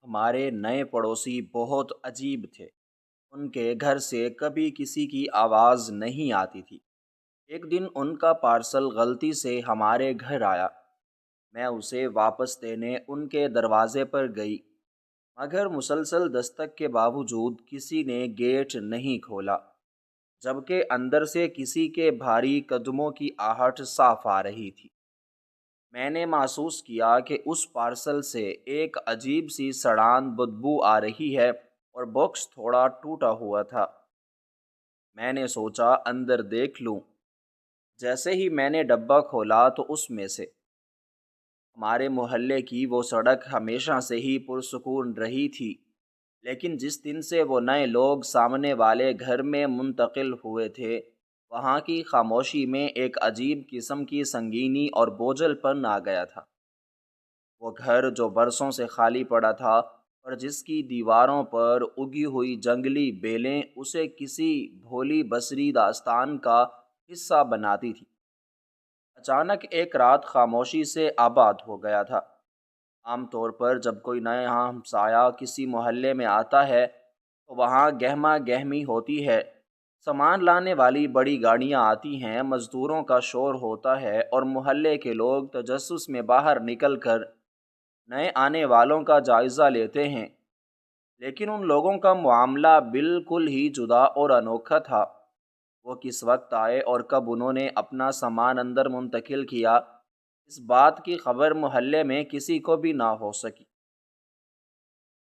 ہمارے نئے پڑوسی بہت عجیب تھے۔ ان کے گھر سے کبھی کسی کی آواز نہیں آتی تھی۔ ایک دن ان کا پارسل غلطی سے ہمارے گھر آیا۔ میں اسے واپس دینے ان کے دروازے پر گئی، مگر مسلسل دستک کے باوجود کسی نے گیٹ نہیں کھولا، جبکہ اندر سے کسی کے بھاری قدموں کی آہٹ صاف آ رہی تھی۔ میں نے محسوس کیا کہ اس پارسل سے ایک عجیب سی سڑان بدبو آ رہی ہے اور باکس تھوڑا ٹوٹا ہوا تھا۔ میں نے سوچا اندر دیکھ لوں۔ جیسے ہی میں نے ڈبہ کھولا تو اس میں سے ہمارے محلے کی وہ سڑک ہمیشہ سے ہی پرسکون رہی تھی، لیکن جس دن سے وہ نئے لوگ سامنے والے گھر میں منتقل ہوئے تھے، وہاں کی خاموشی میں ایک عجیب قسم کی سنگینی اور بوجھل پن آ گیا تھا۔ وہ گھر جو برسوں سے خالی پڑا تھا اور جس کی دیواروں پر اگی ہوئی جنگلی بیلیں اسے کسی بھولی بصری داستان کا حصہ بناتی تھی، اچانک ایک رات خاموشی سے آباد ہو گیا تھا۔ عام طور پر جب کوئی نیا ہمسایہ کسی محلے میں آتا ہے تو وہاں گہما گہمی ہوتی ہے، سامان لانے والی بڑی گاڑیاں آتی ہیں، مزدوروں کا شور ہوتا ہے اور محلے کے لوگ تجسس میں باہر نکل کر نئے آنے والوں کا جائزہ لیتے ہیں۔ لیکن ان لوگوں کا معاملہ بالکل ہی جدا اور انوکھا تھا۔ وہ کس وقت آئے اور کب انہوں نے اپنا سامان اندر منتقل کیا، اس بات کی خبر محلے میں کسی کو بھی نہ ہو سکی۔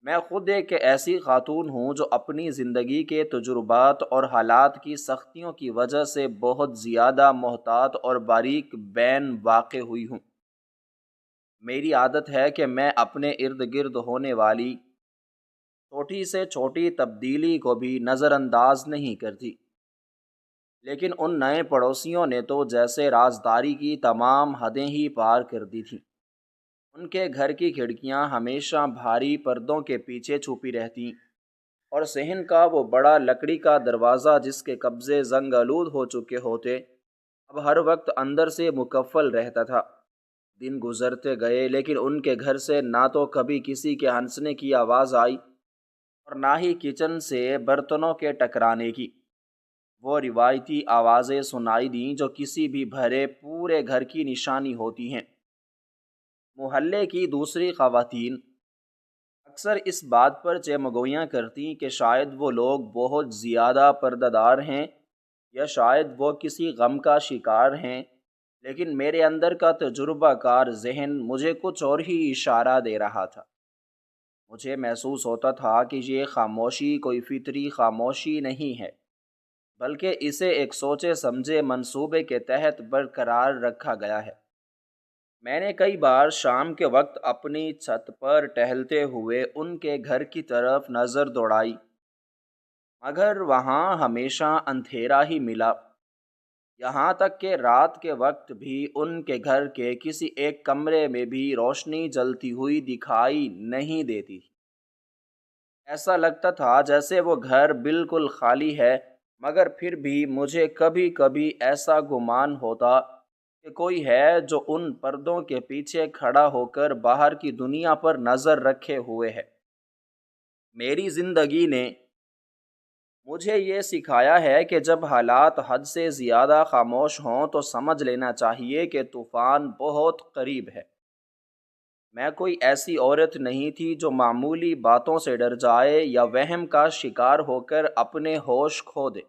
میں خود ایک ایسی خاتون ہوں جو اپنی زندگی کے تجربات اور حالات کی سختیوں کی وجہ سے بہت زیادہ محتاط اور باریک بین واقع ہوئی ہوں۔ میری عادت ہے کہ میں اپنے ارد گرد ہونے والی چھوٹی سے چھوٹی تبدیلی کو بھی نظر انداز نہیں کرتی، لیکن ان نئے پڑوسیوں نے تو جیسے رازداری کی تمام حدیں ہی پار کر دی تھیں۔ ان کے گھر کی کھڑکیاں ہمیشہ بھاری پردوں کے پیچھے چھپی رہتیں، اور صحن کا وہ بڑا لکڑی کا دروازہ جس کے قبضے زنگ آلود ہو چکے ہوتے، اب ہر وقت اندر سے مقفل رہتا تھا۔ دن گزرتے گئے لیکن ان کے گھر سے نہ تو کبھی کسی کے ہنسنے کی آواز آئی اور نہ ہی کچن سے برتنوں کے ٹکرانے کی۔ وہ روایتی آوازیں سنائی دیں جو کسی بھی بھرے پورے گھر کی نشانی ہوتی ہیں۔ محلے کی دوسری خواتین اکثر اس بات پر چمگویاں کرتیں کہ شاید وہ لوگ بہت زیادہ پردہ دار ہیں یا شاید وہ کسی غم کا شکار ہیں، لیکن میرے اندر کا تجربہ کار ذہن مجھے کچھ اور ہی اشارہ دے رہا تھا۔ مجھے محسوس ہوتا تھا کہ یہ خاموشی کوئی فطری خاموشی نہیں ہے، بلکہ اسے ایک سوچے سمجھے منصوبے کے تحت برقرار رکھا گیا ہے۔ میں نے کئی بار شام کے وقت اپنی چھت پر ٹہلتے ہوئے ان کے گھر کی طرف نظر دوڑائی، مگر وہاں ہمیشہ اندھیرا ہی ملا، یہاں تک کہ رات کے وقت بھی ان کے گھر کے کسی ایک کمرے میں بھی روشنی جلتی ہوئی دکھائی نہیں دیتی۔ ایسا لگتا تھا جیسے وہ گھر بالکل خالی ہے، مگر پھر بھی مجھے کبھی کبھی ایسا گمان ہوتا کہ کوئی ہے جو ان پردوں کے پیچھے کھڑا ہو کر باہر کی دنیا پر نظر رکھے ہوئے ہے۔ میری زندگی نے مجھے یہ سکھایا ہے کہ جب حالات حد سے زیادہ خاموش ہوں تو سمجھ لینا چاہیے کہ طوفان بہت قریب ہے۔ میں کوئی ایسی عورت نہیں تھی جو معمولی باتوں سے ڈر جائے یا وہم کا شکار ہو کر اپنے ہوش کھو دے۔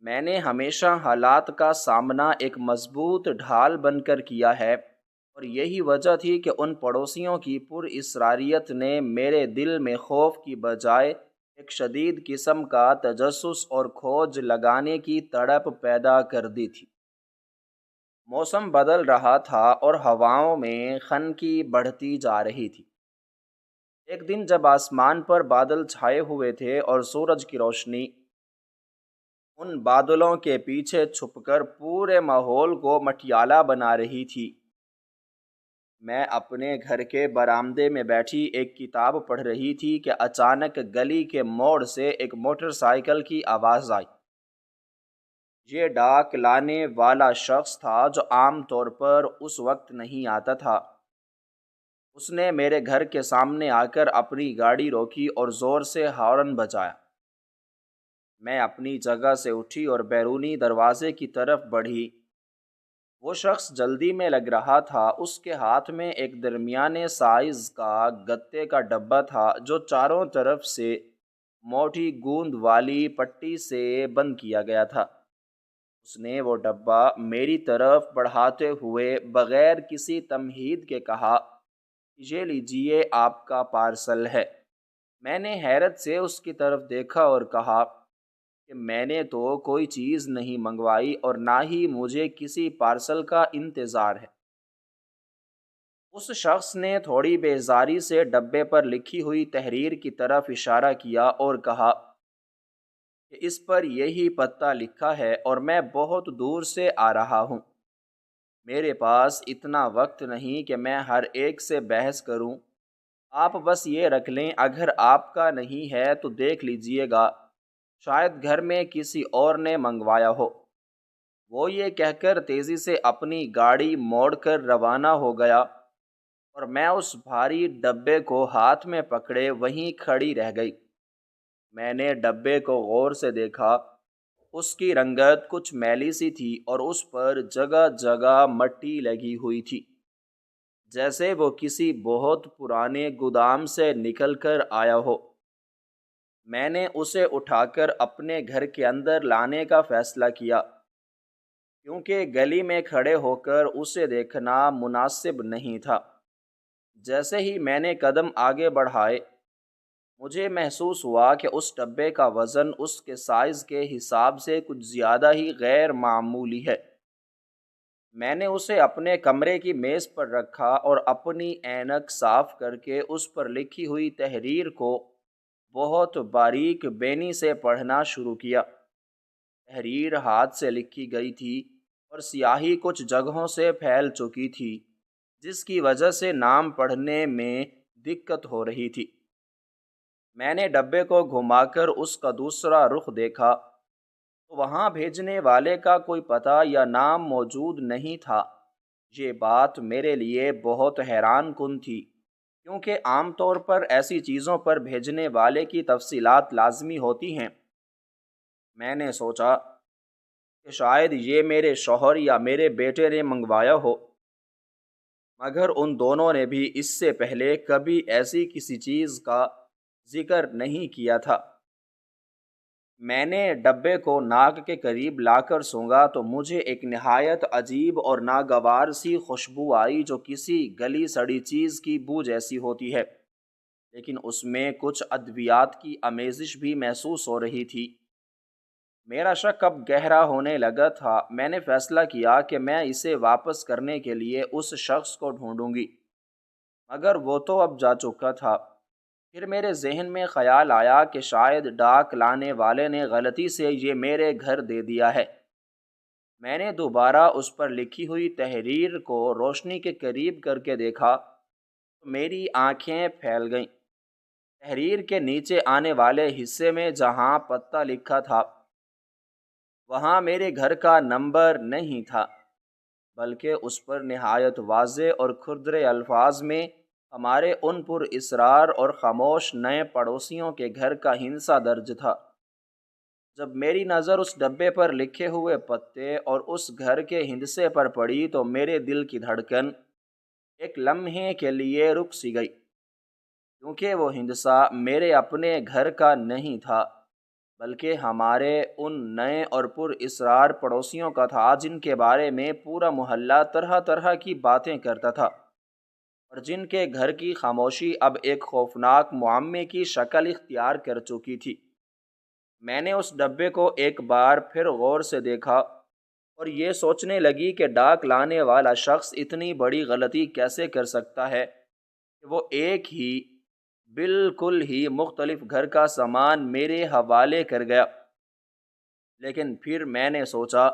میں نے ہمیشہ حالات کا سامنا ایک مضبوط ڈھال بن کر کیا ہے، اور یہی وجہ تھی کہ ان پڑوسیوں کی پر اسراریت نے میرے دل میں خوف کی بجائے ایک شدید قسم کا تجسس اور کھوج لگانے کی تڑپ پیدا کر دی تھی۔ موسم بدل رہا تھا اور ہواؤں میں خنکی بڑھتی جا رہی تھی۔ ایک دن جب آسمان پر بادل چھائے ہوئے تھے اور سورج کی روشنی ان بادلوں کے پیچھے چھپ کر پورے ماحول کو مٹیالہ بنا رہی تھی، میں اپنے گھر کے برآمدے میں بیٹھی ایک کتاب پڑھ رہی تھی کہ اچانک گلی کے موڑ سے ایک موٹر سائیکل کی آواز آئی۔ یہ ڈاک لانے والا شخص تھا جو عام طور پر اس وقت نہیں آتا تھا۔ اس نے میرے گھر کے سامنے آ کر اپنی گاڑی روکی اور زور سے ہارن بجایا۔ میں اپنی جگہ سے اٹھی اور بیرونی دروازے کی طرف بڑھی۔ وہ شخص جلدی میں لگ رہا تھا۔ اس کے ہاتھ میں ایک درمیانے سائز کا گتے کا ڈبہ تھا جو چاروں طرف سے موٹی گوند والی پٹی سے بند کیا گیا تھا۔ اس نے وہ ڈبہ میری طرف بڑھاتے ہوئے بغیر کسی تمہید کے کہا، یہ لیجئے آپ کا پارسل ہے۔ میں نے حیرت سے اس کی طرف دیکھا اور کہا کہ میں نے تو کوئی چیز نہیں منگوائی اور نہ ہی مجھے کسی پارسل کا انتظار ہے۔ اس شخص نے تھوڑی بیزاری سے ڈبے پر لکھی ہوئی تحریر کی طرف اشارہ کیا اور کہا کہ اس پر یہی پتہ لکھا ہے اور میں بہت دور سے آ رہا ہوں۔ میرے پاس اتنا وقت نہیں کہ میں ہر ایک سے بحث کروں۔ آپ بس یہ رکھ لیں، اگر آپ کا نہیں ہے تو دیکھ لیجئے گا، شاید گھر میں کسی اور نے منگوایا ہو۔ وہ یہ کہہ کر تیزی سے اپنی گاڑی موڑ کر روانہ ہو گیا اور میں اس بھاری ڈبے کو ہاتھ میں پکڑے وہیں کھڑی رہ گئی۔ میں نے ڈبے کو غور سے دیکھا۔ اس کی رنگت کچھ میلی سی تھی اور اس پر جگہ جگہ مٹی لگی ہوئی تھی، جیسے وہ کسی بہت پرانے گودام سے نکل کر آیا ہو۔ میں نے اسے اٹھا کر اپنے گھر کے اندر لانے کا فیصلہ کیا، کیونکہ گلی میں کھڑے ہو کر اسے دیکھنا مناسب نہیں تھا۔ جیسے ہی میں نے قدم آگے بڑھائے، مجھے محسوس ہوا کہ اس ڈبے کا وزن اس کے سائز کے حساب سے کچھ زیادہ ہی غیر معمولی ہے۔ میں نے اسے اپنے کمرے کی میز پر رکھا اور اپنی اینک صاف کر کے اس پر لکھی ہوئی تحریر کو بہت باریک بینی سے پڑھنا شروع کیا۔ تحریر ہاتھ سے لکھی گئی تھی اور سیاہی کچھ جگہوں سے پھیل چکی تھی، جس کی وجہ سے نام پڑھنے میں دقت ہو رہی تھی۔ میں نے ڈبے کو گھما کر اس کا دوسرا رخ دیکھا تو وہاں بھیجنے والے کا کوئی پتہ یا نام موجود نہیں تھا۔ یہ بات میرے لیے بہت حیران کن تھی، کیونکہ عام طور پر ایسی چیزوں پر بھیجنے والے کی تفصیلات لازمی ہوتی ہیں۔ میں نے سوچا کہ شاید یہ میرے شوہر یا میرے بیٹے نے منگوایا ہو، مگر ان دونوں نے بھی اس سے پہلے کبھی ایسی کسی چیز کا ذکر نہیں کیا تھا۔ میں نے ڈبے کو ناک کے قریب لا کر سونگھا تو مجھے ایک نہایت عجیب اور ناگوار سی خوشبو آئی جو کسی گلی سڑی چیز کی بو جیسی ہوتی ہے، لیکن اس میں کچھ ادویات کی آمیزش بھی محسوس ہو رہی تھی۔ میرا شک اب گہرا ہونے لگا تھا۔ میں نے فیصلہ کیا کہ میں اسے واپس کرنے کے لیے اس شخص کو ڈھونڈوں گی، مگر وہ تو اب جا چکا تھا۔ پھر میرے ذہن میں خیال آیا کہ شاید ڈاک لانے والے نے غلطی سے یہ میرے گھر دے دیا ہے۔ میں نے دوبارہ اس پر لکھی ہوئی تحریر کو روشنی کے قریب کر کے دیکھا تو میری آنکھیں پھیل گئیں۔ تحریر کے نیچے آنے والے حصے میں جہاں پتہ لکھا تھا، وہاں میرے گھر کا نمبر نہیں تھا، بلکہ اس پر نہایت واضح اور کھردرے الفاظ میں ہمارے ان پر اصرار اور خاموش نئے پڑوسیوں کے گھر کا ہندسہ درج تھا۔ جب میری نظر اس ڈبے پر لکھے ہوئے پتے اور اس گھر کے ہندسے پر پڑی تو میرے دل کی دھڑکن ایک لمحے کے لیے رک سی گئی، کیونکہ وہ ہندسہ میرے اپنے گھر کا نہیں تھا، بلکہ ہمارے ان نئے اور پر اصرار پڑوسیوں کا تھا جن کے بارے میں پورا محلہ طرح طرح کی باتیں کرتا تھا اور جن کے گھر کی خاموشی اب ایک خوفناک معمے کی شکل اختیار کر چکی تھی۔ میں نے اس ڈبے کو ایک بار پھر غور سے دیکھا اور یہ سوچنے لگی کہ ڈاک لانے والا شخص اتنی بڑی غلطی کیسے کر سکتا ہے کہ وہ ایک ہی بالکل ہی مختلف گھر کا سامان میرے حوالے کر گیا۔ لیکن پھر میں نے سوچا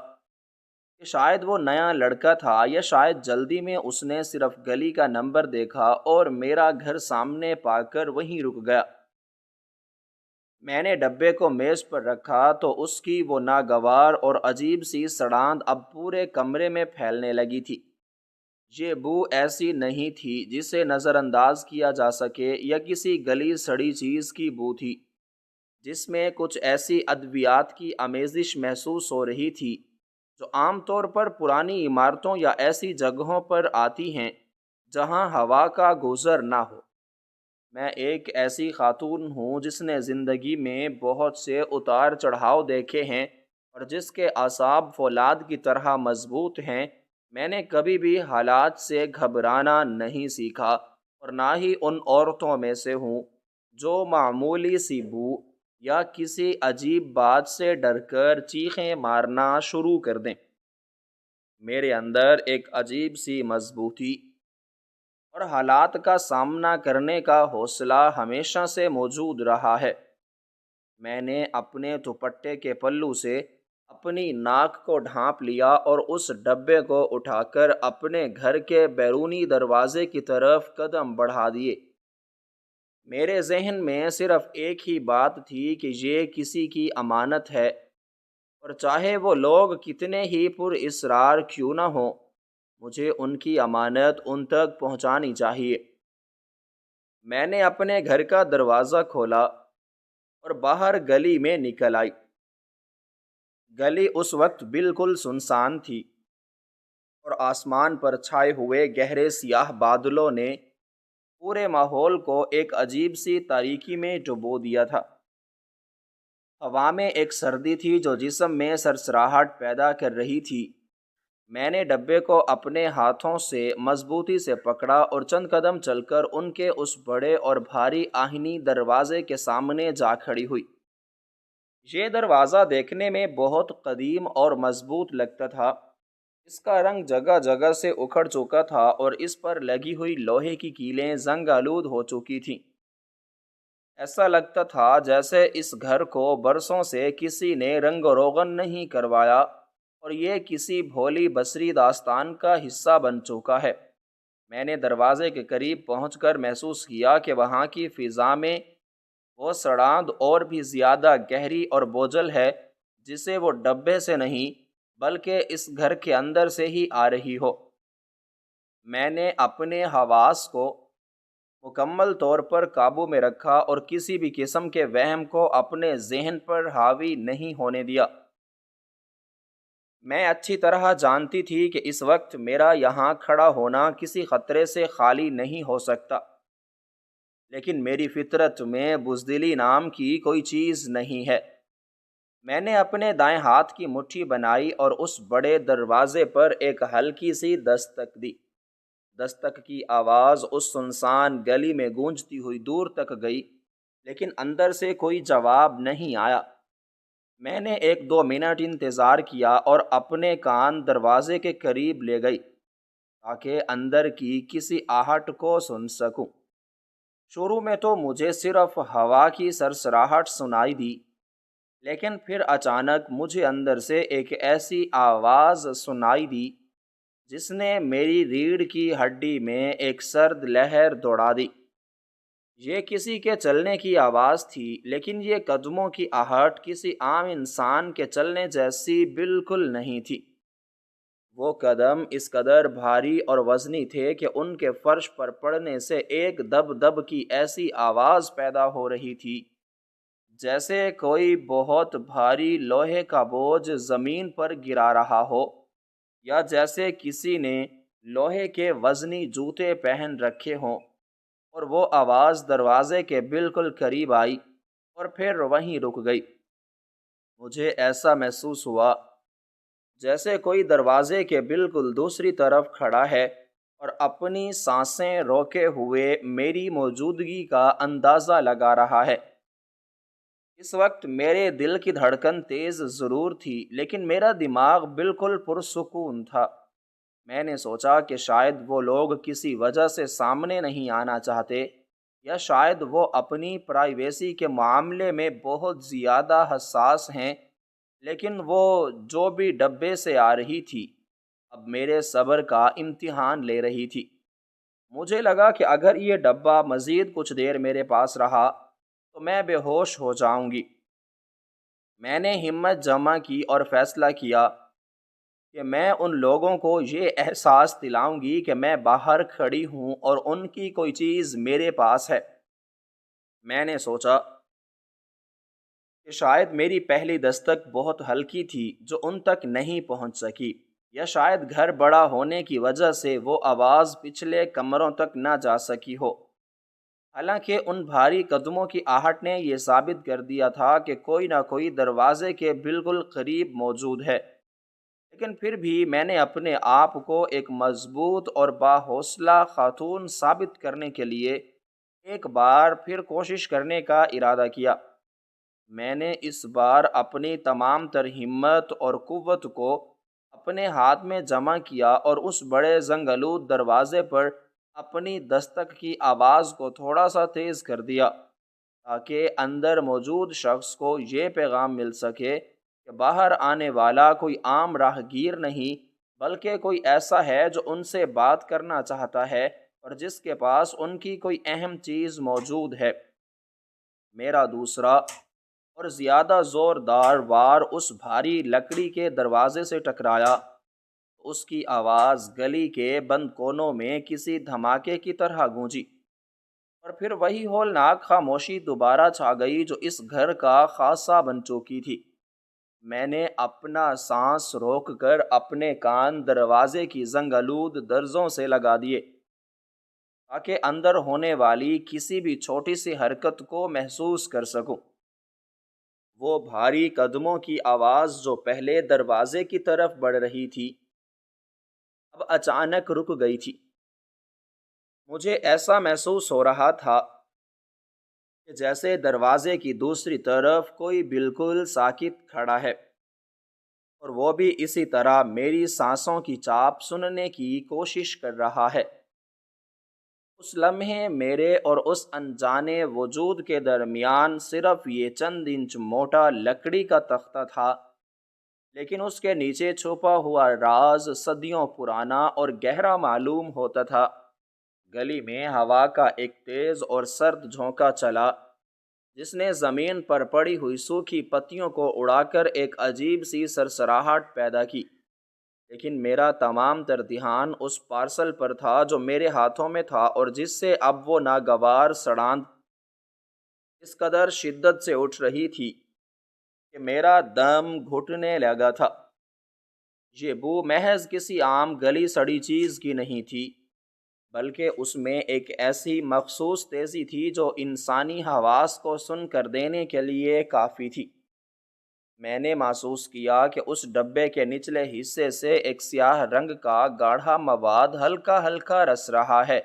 کہ شاید وہ نیا لڑکا تھا، یا شاید جلدی میں اس نے صرف گلی کا نمبر دیکھا اور میرا گھر سامنے پا کر وہیں رک گیا۔ میں نے ڈبے کو میز پر رکھا تو اس کی وہ ناگوار اور عجیب سی سڑاند اب پورے کمرے میں پھیلنے لگی تھی۔ یہ بو ایسی نہیں تھی جسے نظر انداز کیا جا سکے یا کسی گلی سڑی چیز کی بو تھی، جس میں کچھ ایسی ادویات کی آمیزش محسوس ہو رہی تھی جو عام طور پر پرانی عمارتوں یا ایسی جگہوں پر آتی ہیں جہاں ہوا کا گزر نہ ہو۔ میں ایک ایسی خاتون ہوں جس نے زندگی میں بہت سے اتار چڑھاؤ دیکھے ہیں اور جس کے اعصاب فولاد کی طرح مضبوط ہیں۔ میں نے کبھی بھی حالات سے گھبرانا نہیں سیکھا اور نہ ہی ان عورتوں میں سے ہوں جو معمولی سی بو یا کسی عجیب بات سے ڈر کر چیخیں مارنا شروع کر دیں۔ میرے اندر ایک عجیب سی مضبوطی اور حالات کا سامنا کرنے کا حوصلہ ہمیشہ سے موجود رہا ہے۔ میں نے اپنے دوپٹے کے پلو سے اپنی ناک کو ڈھانپ لیا اور اس ڈبے کو اٹھا کر اپنے گھر کے بیرونی دروازے کی طرف قدم بڑھا دیے۔ میرے ذہن میں صرف ایک ہی بات تھی کہ یہ کسی کی امانت ہے، اور چاہے وہ لوگ کتنے ہی پر اصرار کیوں نہ ہوں، مجھے ان کی امانت ان تک پہنچانی چاہیے۔ میں نے اپنے گھر کا دروازہ کھولا اور باہر گلی میں نکل آئی۔ گلی اس وقت بالکل سنسان تھی اور آسمان پر چھائے ہوئے گہرے سیاہ بادلوں نے پورے ماحول کو ایک عجیب سی تاریکی میں ڈبو دیا تھا۔ ہوا میں ایک سردی تھی جو جسم میں سرسراہٹ پیدا کر رہی تھی۔ میں نے ڈبے کو اپنے ہاتھوں سے مضبوطی سے پکڑا اور چند قدم چل کر ان کے اس بڑے اور بھاری آہنی دروازے کے سامنے جا کھڑی ہوئی۔ یہ دروازہ دیکھنے میں بہت قدیم اور مضبوط لگتا تھا۔ اس کا رنگ جگہ جگہ سے اکھڑ چکا تھا اور اس پر لگی ہوئی لوہے کی کیلیں زنگ آلود ہو چکی تھیں۔ ایسا لگتا تھا جیسے اس گھر کو برسوں سے کسی نے رنگ و روغن نہیں کروایا اور یہ کسی بھولی بصری داستان کا حصہ بن چکا ہے۔ میں نے دروازے کے قریب پہنچ کر محسوس کیا کہ وہاں کی فضا میں وہ سڑاند اور بھی زیادہ گہری اور بوجھل ہے جسے وہ ڈبے سے نہیں بلکہ اس گھر کے اندر سے ہی آ رہی ہو۔ میں نے اپنے حواس کو مکمل طور پر قابو میں رکھا اور کسی بھی قسم کے وہم کو اپنے ذہن پر حاوی نہیں ہونے دیا۔ میں اچھی طرح جانتی تھی کہ اس وقت میرا یہاں کھڑا ہونا کسی خطرے سے خالی نہیں ہو سکتا، لیکن میری فطرت میں بزدلی نام کی کوئی چیز نہیں ہے۔ میں نے اپنے دائیں ہاتھ کی مٹھی بنائی اور اس بڑے دروازے پر ایک ہلکی سی دستک دی۔ دستک کی آواز اس سنسان گلی میں گونجتی ہوئی دور تک گئی، لیکن اندر سے کوئی جواب نہیں آیا۔ میں نے 1-2 منٹ انتظار کیا اور اپنے کان دروازے کے قریب لے گئی تاکہ اندر کی کسی آہٹ کو سن سکوں۔ شروع میں تو مجھے صرف ہوا کی سرسراہٹ سنائی دی، لیکن پھر اچانک مجھے اندر سے ایک ایسی آواز سنائی دی جس نے میری ریڑھ کی ہڈی میں ایک سرد لہر دوڑا دی۔ یہ کسی کے چلنے کی آواز تھی، لیکن یہ قدموں کی آہٹ کسی عام انسان کے چلنے جیسی بالکل نہیں تھی۔ وہ قدم اس قدر بھاری اور وزنی تھے کہ ان کے فرش پر پڑنے سے ایک دب دب کی ایسی آواز پیدا ہو رہی تھی جیسے کوئی بہت بھاری لوہے کا بوجھ زمین پر گرا رہا ہو، یا جیسے کسی نے لوہے کے وزنی جوتے پہن رکھے ہوں۔ اور وہ آواز دروازے کے بالکل قریب آئی اور پھر وہیں رک گئی۔ مجھے ایسا محسوس ہوا جیسے کوئی دروازے کے بالکل دوسری طرف کھڑا ہے اور اپنی سانسیں روکے ہوئے میری موجودگی کا اندازہ لگا رہا ہے۔ اس وقت میرے دل کی دھڑکن تیز ضرور تھی، لیکن میرا دماغ بالکل پرسکون تھا۔ میں نے سوچا کہ شاید وہ لوگ کسی وجہ سے سامنے نہیں آنا چاہتے، یا شاید وہ اپنی پرائیویسی کے معاملے میں بہت زیادہ حساس ہیں، لیکن وہ جو بھی ڈبے سے آ رہی تھی اب میرے صبر کا امتحان لے رہی تھی۔ مجھے لگا کہ اگر یہ ڈبہ مزید کچھ دیر میرے پاس رہا تو میں بے ہوش ہو جاؤں گی۔ میں نے ہمت جمع کی اور فیصلہ کیا کہ میں ان لوگوں کو یہ احساس دلاؤں گی کہ میں باہر کھڑی ہوں اور ان کی کوئی چیز میرے پاس ہے۔ میں نے سوچا کہ شاید میری پہلی دستک بہت ہلکی تھی جو ان تک نہیں پہنچ سکی، یا شاید گھر بڑا ہونے کی وجہ سے وہ آواز پچھلے کمروں تک نہ جا سکی ہو۔ حالانکہ ان بھاری قدموں کی آہٹ نے یہ ثابت کر دیا تھا کہ کوئی نہ کوئی دروازے کے بالکل قریب موجود ہے، لیکن پھر بھی میں نے اپنے آپ کو ایک مضبوط اور باحوصلہ خاتون ثابت کرنے کے لیے ایک بار پھر کوشش کرنے کا ارادہ کیا۔ میں نے اس بار اپنی تمام تر ہمت اور قوت کو اپنے ہاتھ میں جمع کیا اور اس بڑے زنگ آلود دروازے پر اپنی دستک کی آواز کو تھوڑا سا تیز کر دیا، تاکہ اندر موجود شخص کو یہ پیغام مل سکے کہ باہر آنے والا کوئی عام راہ گیر نہیں، بلکہ کوئی ایسا ہے جو ان سے بات کرنا چاہتا ہے اور جس کے پاس ان کی کوئی اہم چیز موجود ہے۔ میرا دوسرا اور زیادہ زوردار وار اس بھاری لکڑی کے دروازے سے ٹکرایا۔ اس کی آواز گلی کے بند کونوں میں کسی دھماکے کی طرح گونجی، اور پھر وہی ہولناک خاموشی دوبارہ چھا گئی جو اس گھر کا خاصہ بن چکی تھی۔ میں نے اپنا سانس روک کر اپنے کان دروازے کی زنگ آلود درزوں سے لگا دیے، تاکہ اندر ہونے والی کسی بھی چھوٹی سی حرکت کو محسوس کر سکوں۔ وہ بھاری قدموں کی آواز جو پہلے دروازے کی طرف بڑھ رہی تھی، اب اچانک رک گئی تھی۔ مجھے ایسا محسوس ہو رہا تھا کہ جیسے دروازے کی دوسری طرف کوئی بالکل ساکت کھڑا ہے، اور وہ بھی اسی طرح میری سانسوں کی چاپ سننے کی کوشش کر رہا ہے۔ اس لمحے میرے اور اس انجانے وجود کے درمیان صرف یہ چند انچ موٹا لکڑی کا تختہ تھا، لیکن اس کے نیچے چھپا ہوا راز صدیوں پرانا اور گہرا معلوم ہوتا تھا۔ گلی میں ہوا کا ایک تیز اور سرد جھونکا چلا، جس نے زمین پر پڑی ہوئی سوکھی پتیوں کو اڑا کر ایک عجیب سی سرسراہٹ پیدا کی، لیکن میرا تمام تر دھیان اس پارسل پر تھا جو میرے ہاتھوں میں تھا اور جس سے اب وہ ناگوار سڑاند اس قدر شدت سے اٹھ رہی تھی کہ میرا دم گھٹنے لگا تھا۔ یہ بو محض کسی عام گلی سڑی چیز کی نہیں تھی، بلکہ اس میں ایک ایسی مخصوص تیزی تھی جو انسانی حواس کو سن کر دینے کے لیے کافی تھی۔ میں نے محسوس کیا کہ اس ڈبے کے نچلے حصے سے ایک سیاہ رنگ کا گاڑھا مواد ہلکا ہلکا رس رہا ہے،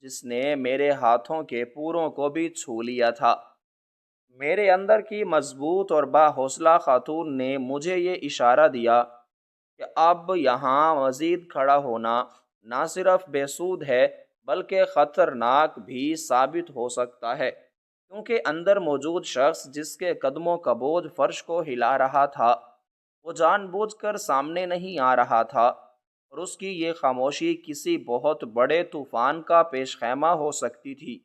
جس نے میرے ہاتھوں کے پوروں کو بھی چھو لیا تھا۔ میرے اندر کی مضبوط اور باحوصلہ خاتون نے مجھے یہ اشارہ دیا کہ اب یہاں مزید کھڑا ہونا نہ صرف بے سود ہے بلکہ خطرناک بھی ثابت ہو سکتا ہے، کیونکہ اندر موجود شخص جس کے قدموں کا بوجھ فرش کو ہلا رہا تھا، وہ جان بوجھ کر سامنے نہیں آ رہا تھا، اور اس کی یہ خاموشی کسی بہت بڑے طوفان کا پیش خیمہ ہو سکتی تھی۔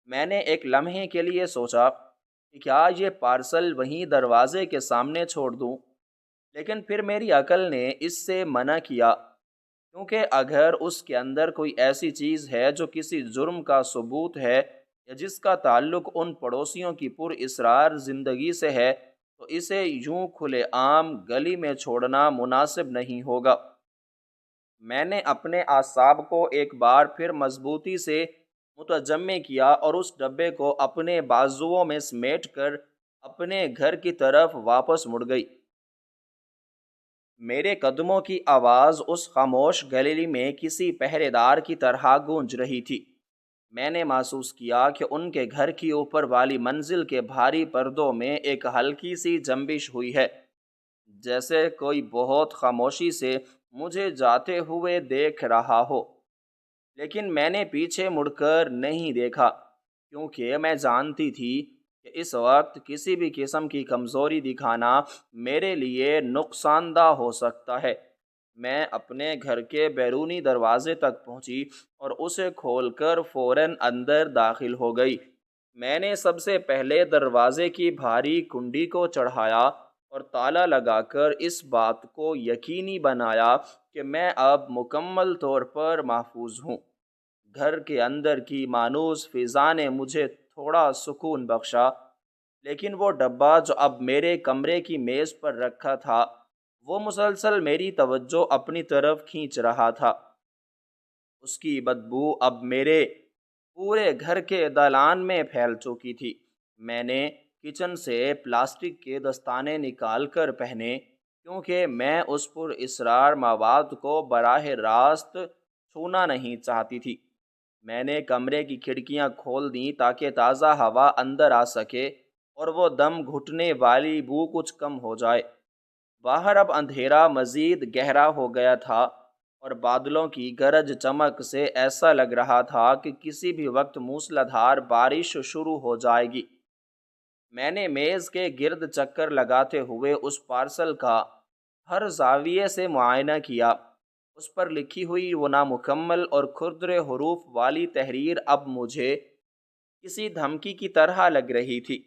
میں نے ایک لمحے کے لیے سوچا کہ کیا یہ پارسل وہیں دروازے کے سامنے چھوڑ دوں، لیکن پھر میری عقل نے اس سے منع کیا، کیونکہ اگر اس کے اندر کوئی ایسی چیز ہے جو کسی جرم کا ثبوت ہے یا جس کا تعلق ان پڑوسیوں کی پر اسرار زندگی سے ہے، تو اسے یوں کھلے عام گلی میں چھوڑنا مناسب نہیں ہوگا۔ میں نے اپنے اعصاب کو ایک بار پھر مضبوطی سے متجمع کیا اور اس ڈبے کو اپنے بازوؤں میں سمیٹ کر اپنے گھر کی طرف واپس مڑ گئی۔ میرے قدموں کی آواز اس خاموش گلی میں کسی پہرے دار کی طرح گونج رہی تھی۔ میں نے محسوس کیا کہ ان کے گھر کی اوپر والی منزل کے بھاری پردوں میں ایک ہلکی سی جنبش ہوئی ہے، جیسے کوئی بہت خاموشی سے مجھے جاتے ہوئے دیکھ رہا ہو، لیکن میں نے پیچھے مڑ کر نہیں دیکھا، کیونکہ میں جانتی تھی کہ اس وقت کسی بھی قسم کی کمزوری دکھانا میرے لیے نقصان دہ ہو سکتا ہے۔ میں اپنے گھر کے بیرونی دروازے تک پہنچی اور اسے کھول کر فوراً اندر داخل ہو گئی۔ میں نے سب سے پہلے دروازے کی بھاری کنڈی کو چڑھایا اور تالا لگا کر اس بات کو یقینی بنایا کہ میں اب مکمل طور پر محفوظ ہوں۔ گھر کے اندر کی مانوس فضا نے مجھے تھوڑا سکون بخشا، لیکن وہ ڈبہ جو اب میرے کمرے کی میز پر رکھا تھا وہ مسلسل میری توجہ اپنی طرف کھینچ رہا تھا۔ اس کی بدبو اب میرے پورے گھر کے دالان میں پھیل چکی تھی۔ میں نے کچن سے پلاسٹک کے دستانے نکال کر پہنے، کیونکہ میں اس پر اسرار مواد کو براہ راست چھونا نہیں چاہتی تھی۔ میں نے کمرے کی کھڑکیاں کھول دیں تاکہ تازہ ہوا اندر آ سکے اور وہ دم گھٹنے والی بو کچھ کم ہو جائے۔ باہر اب اندھیرا مزید گہرا ہو گیا تھا اور بادلوں کی گرج چمک سے ایسا لگ رہا تھا کہ کسی بھی وقت موسلادھار بارش شروع ہو جائے گی۔ میں نے میز کے گرد چکر لگاتے ہوئے اس پارسل کا ہر زاویے سے معائنہ کیا۔ اس پر لکھی ہوئی وہ نامکمل اور کھردرے حروف والی تحریر اب مجھے کسی دھمکی کی طرح لگ رہی تھی۔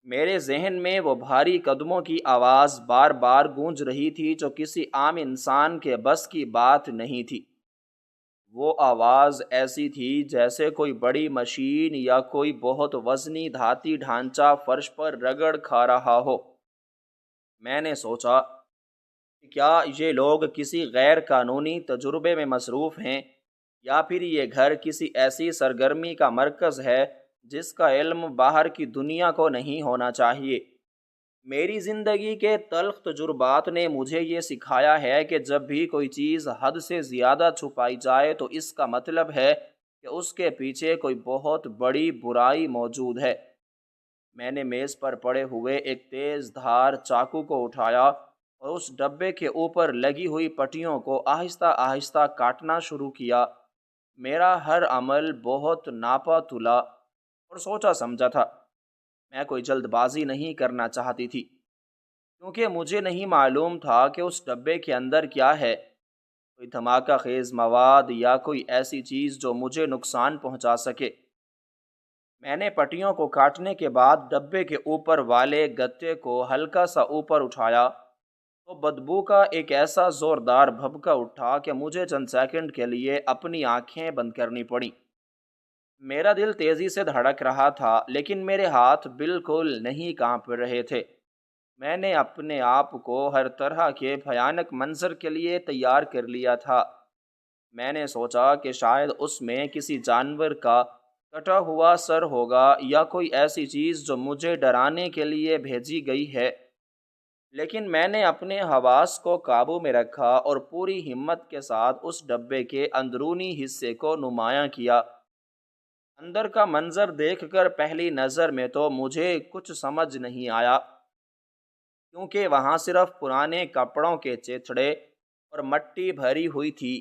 میرے ذہن میں وہ بھاری قدموں کی آواز بار بار گونج رہی تھی جو کسی عام انسان کے بس کی بات نہیں تھی۔ وہ آواز ایسی تھی جیسے کوئی بڑی مشین یا کوئی بہت وزنی دھاتی ڈھانچہ فرش پر رگڑ کھا رہا ہو۔ میں نے سوچا کہ کیا یہ لوگ کسی غیر قانونی تجربے میں مصروف ہیں، یا پھر یہ گھر کسی ایسی سرگرمی کا مرکز ہے جس کا علم باہر کی دنیا کو نہیں ہونا چاہیے۔ میری زندگی کے تلخ تجربات نے مجھے یہ سکھایا ہے کہ جب بھی کوئی چیز حد سے زیادہ چھپائی جائے تو اس کا مطلب ہے کہ اس کے پیچھے کوئی بہت بڑی برائی موجود ہے۔ میں نے میز پر پڑے ہوئے ایک تیز دھار چاقو کو اٹھایا اور اس ڈبے کے اوپر لگی ہوئی پٹیوں کو آہستہ آہستہ کاٹنا شروع کیا۔ میرا ہر عمل بہت ناپا تلا اور سوچا سمجھا تھا۔ میں کوئی جلد بازی نہیں کرنا چاہتی تھی، کیونکہ مجھے نہیں معلوم تھا کہ اس ڈبے کے اندر کیا ہے، کوئی دھماکہ خیز مواد یا کوئی ایسی چیز جو مجھے نقصان پہنچا سکے۔ میں نے پٹیوں کو کاٹنے کے بعد ڈبے کے اوپر والے گتے کو ہلکا سا اوپر اٹھایا تو بدبو کا ایک ایسا زوردار بھبکا اٹھا کہ مجھے چند سیکنڈ کے لیے اپنی آنکھیں بند کرنی پڑیں۔ میرا دل تیزی سے دھڑک رہا تھا، لیکن میرے ہاتھ بالکل نہیں کانپ رہے تھے۔ میں نے اپنے آپ کو ہر طرح کے بھیانک منظر کے لیے تیار کر لیا تھا۔ میں نے سوچا کہ شاید اس میں کسی جانور کا کٹا ہوا سر ہوگا یا کوئی ایسی چیز جو مجھے ڈرانے کے لیے بھیجی گئی ہے، لیکن میں نے اپنے حواس کو قابو میں رکھا اور پوری ہمت کے ساتھ اس ڈبے کے اندرونی حصے کو نمایاں کیا۔ اندر کا منظر دیکھ کر پہلی نظر میں تو مجھے کچھ سمجھ نہیں آیا، کیونکہ وہاں صرف پرانے کپڑوں کے چیتھڑے اور مٹی بھری ہوئی تھی۔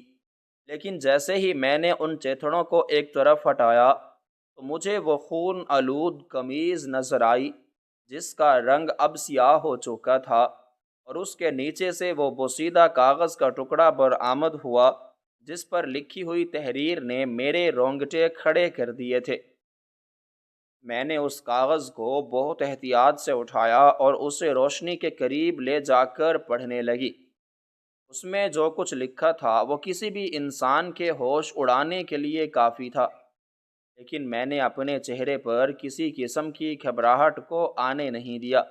لیکن جیسے ہی میں نے ان چیتھڑوں کو ایک طرف ہٹایا تو مجھے وہ خون آلود قمیض نظر آئی جس کا رنگ اب سیاہ ہو چکا تھا، اور اس کے نیچے سے وہ بوسیدہ کاغذ کا ٹکڑا برآمد ہوا جس پر لکھی ہوئی تحریر نے میرے رونگٹے کھڑے کر دیے تھے۔ میں نے اس کاغذ کو بہت احتیاط سے اٹھایا اور اسے روشنی کے قریب لے جا کر پڑھنے لگی۔ اس میں جو کچھ لکھا تھا وہ کسی بھی انسان کے ہوش اڑانے کے لیے کافی تھا، لیکن میں نے اپنے چہرے پر کسی قسم کی گھبراہٹ کو آنے نہیں دیا۔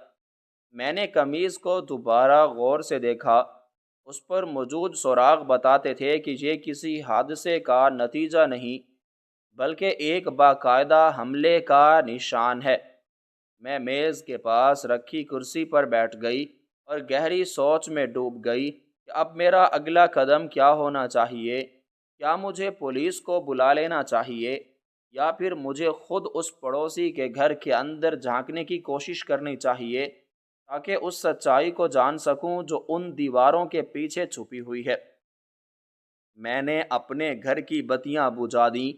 میں نے قمیض کو دوبارہ غور سے دیکھا۔ اس پر موجود سراغ بتاتے تھے کہ یہ کسی حادثے کا نتیجہ نہیں، بلکہ ایک باقاعدہ حملے کا نشان ہے۔ میں میز کے پاس رکھی کرسی پر بیٹھ گئی اور گہری سوچ میں ڈوب گئی کہ اب میرا اگلا قدم کیا ہونا چاہیے۔ کیا مجھے پولیس کو بلا لینا چاہیے، یا پھر مجھے خود اس پڑوسی کے گھر کے اندر جھانکنے کی کوشش کرنی چاہیے تاکہ اس سچائی کو جان سکوں جو ان دیواروں کے پیچھے چھپی ہوئی ہے۔ میں نے اپنے گھر کی بتیاں بجھا دیں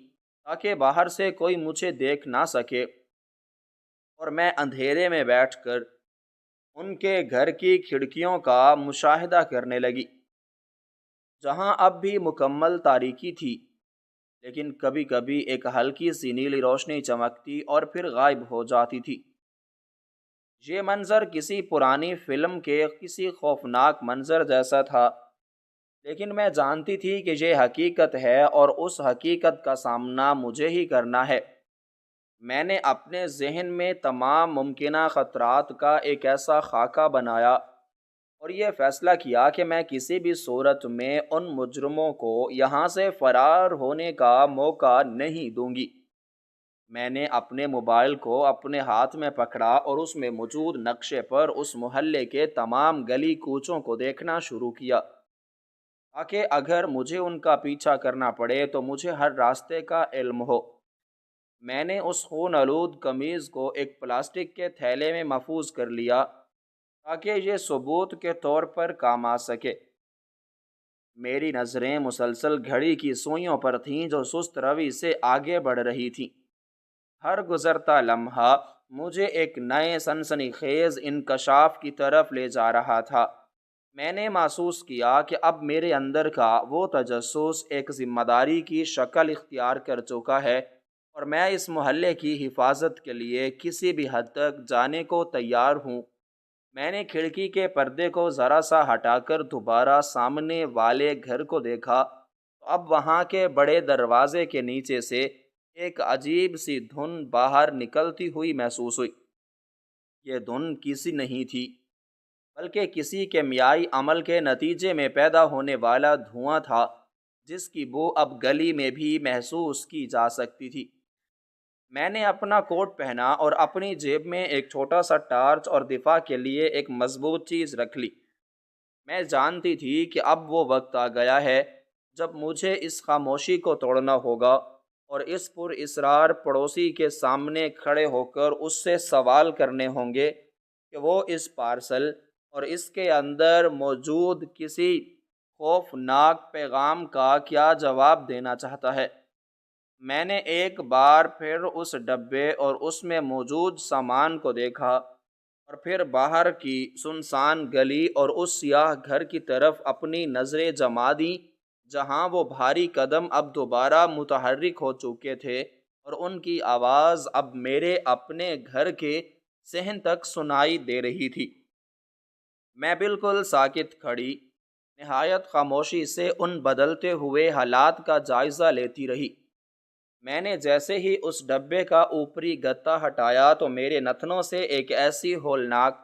تاکہ باہر سے کوئی مجھے دیکھ نہ سکے، اور میں اندھیرے میں بیٹھ کر ان کے گھر کی کھڑکیوں کا مشاہدہ کرنے لگی، جہاں اب بھی مکمل تاریکی تھی، لیکن کبھی کبھی ایک ہلکی سی نیلی روشنی چمکتی اور پھر غائب ہو جاتی تھی۔ یہ منظر کسی پرانی فلم کے کسی خوفناک منظر جیسا تھا، لیکن میں جانتی تھی کہ یہ حقیقت ہے اور اس حقیقت کا سامنا مجھے ہی کرنا ہے۔ میں نے اپنے ذہن میں تمام ممکنہ خطرات کا ایک ایسا خاکہ بنایا اور یہ فیصلہ کیا کہ میں کسی بھی صورت میں ان مجرموں کو یہاں سے فرار ہونے کا موقع نہیں دوں گی۔ میں نے اپنے موبائل کو اپنے ہاتھ میں پکڑا اور اس میں موجود نقشے پر اس محلے کے تمام گلی کوچوں کو دیکھنا شروع کیا، تاکہ اگر مجھے ان کا پیچھا کرنا پڑے تو مجھے ہر راستے کا علم ہو۔ میں نے اس خون آلود قمیض کو ایک پلاسٹک کے تھیلے میں محفوظ کر لیا تاکہ یہ ثبوت کے طور پر کام آ سکے۔ میری نظریں مسلسل گھڑی کی سوئیوں پر تھیں جو سست روی سے آگے بڑھ رہی تھیں۔ ہر گزرتا لمحہ مجھے ایک نئے سنسنی خیز انکشاف کی طرف لے جا رہا تھا۔ میں نے محسوس کیا کہ اب میرے اندر کا وہ تجسس ایک ذمہ داری کی شکل اختیار کر چکا ہے اور میں اس محلے کی حفاظت کے لیے کسی بھی حد تک جانے کو تیار ہوں۔ میں نے کھڑکی کے پردے کو ذرا سا ہٹا کر دوبارہ سامنے والے گھر کو دیکھا تو اب وہاں کے بڑے دروازے کے نیچے سے ایک عجیب سی دھن باہر نکلتی ہوئی محسوس ہوئی۔ یہ دھن کسی نہیں تھی، بلکہ کسی کیمیائی عمل کے نتیجے میں پیدا ہونے والا دھواں تھا جس کی بو اب گلی میں بھی محسوس کی جا سکتی تھی۔ میں نے اپنا کوٹ پہنا اور اپنی جیب میں ایک چھوٹا سا ٹارچ اور دفاع کے لیے ایک مضبوط چیز رکھ لی۔ میں جانتی تھی کہ اب وہ وقت آ گیا ہے جب مجھے اس خاموشی کو توڑنا ہوگا اور اس پر اصرار پڑوسی کے سامنے کھڑے ہو کر اس سے سوال کرنے ہوں گے کہ وہ اس پارسل اور اس کے اندر موجود کسی خوفناک پیغام کا کیا جواب دینا چاہتا ہے۔ میں نے ایک بار پھر اس ڈبے اور اس میں موجود سامان کو دیکھا اور پھر باہر کی سنسان گلی اور اس سیاہ گھر کی طرف اپنی نظریں جما دیں جہاں وہ بھاری قدم اب دوبارہ متحرک ہو چکے تھے اور ان کی آواز اب میرے اپنے گھر کے صحن تک سنائی دے رہی تھی۔ میں بالکل ساکت کھڑی، نہایت خاموشی سے ان بدلتے ہوئے حالات کا جائزہ لیتی رہی۔ میں نے جیسے ہی اس ڈبے کا اوپری گتا ہٹایا تو میرے نتنوں سے ایک ایسی ہولناک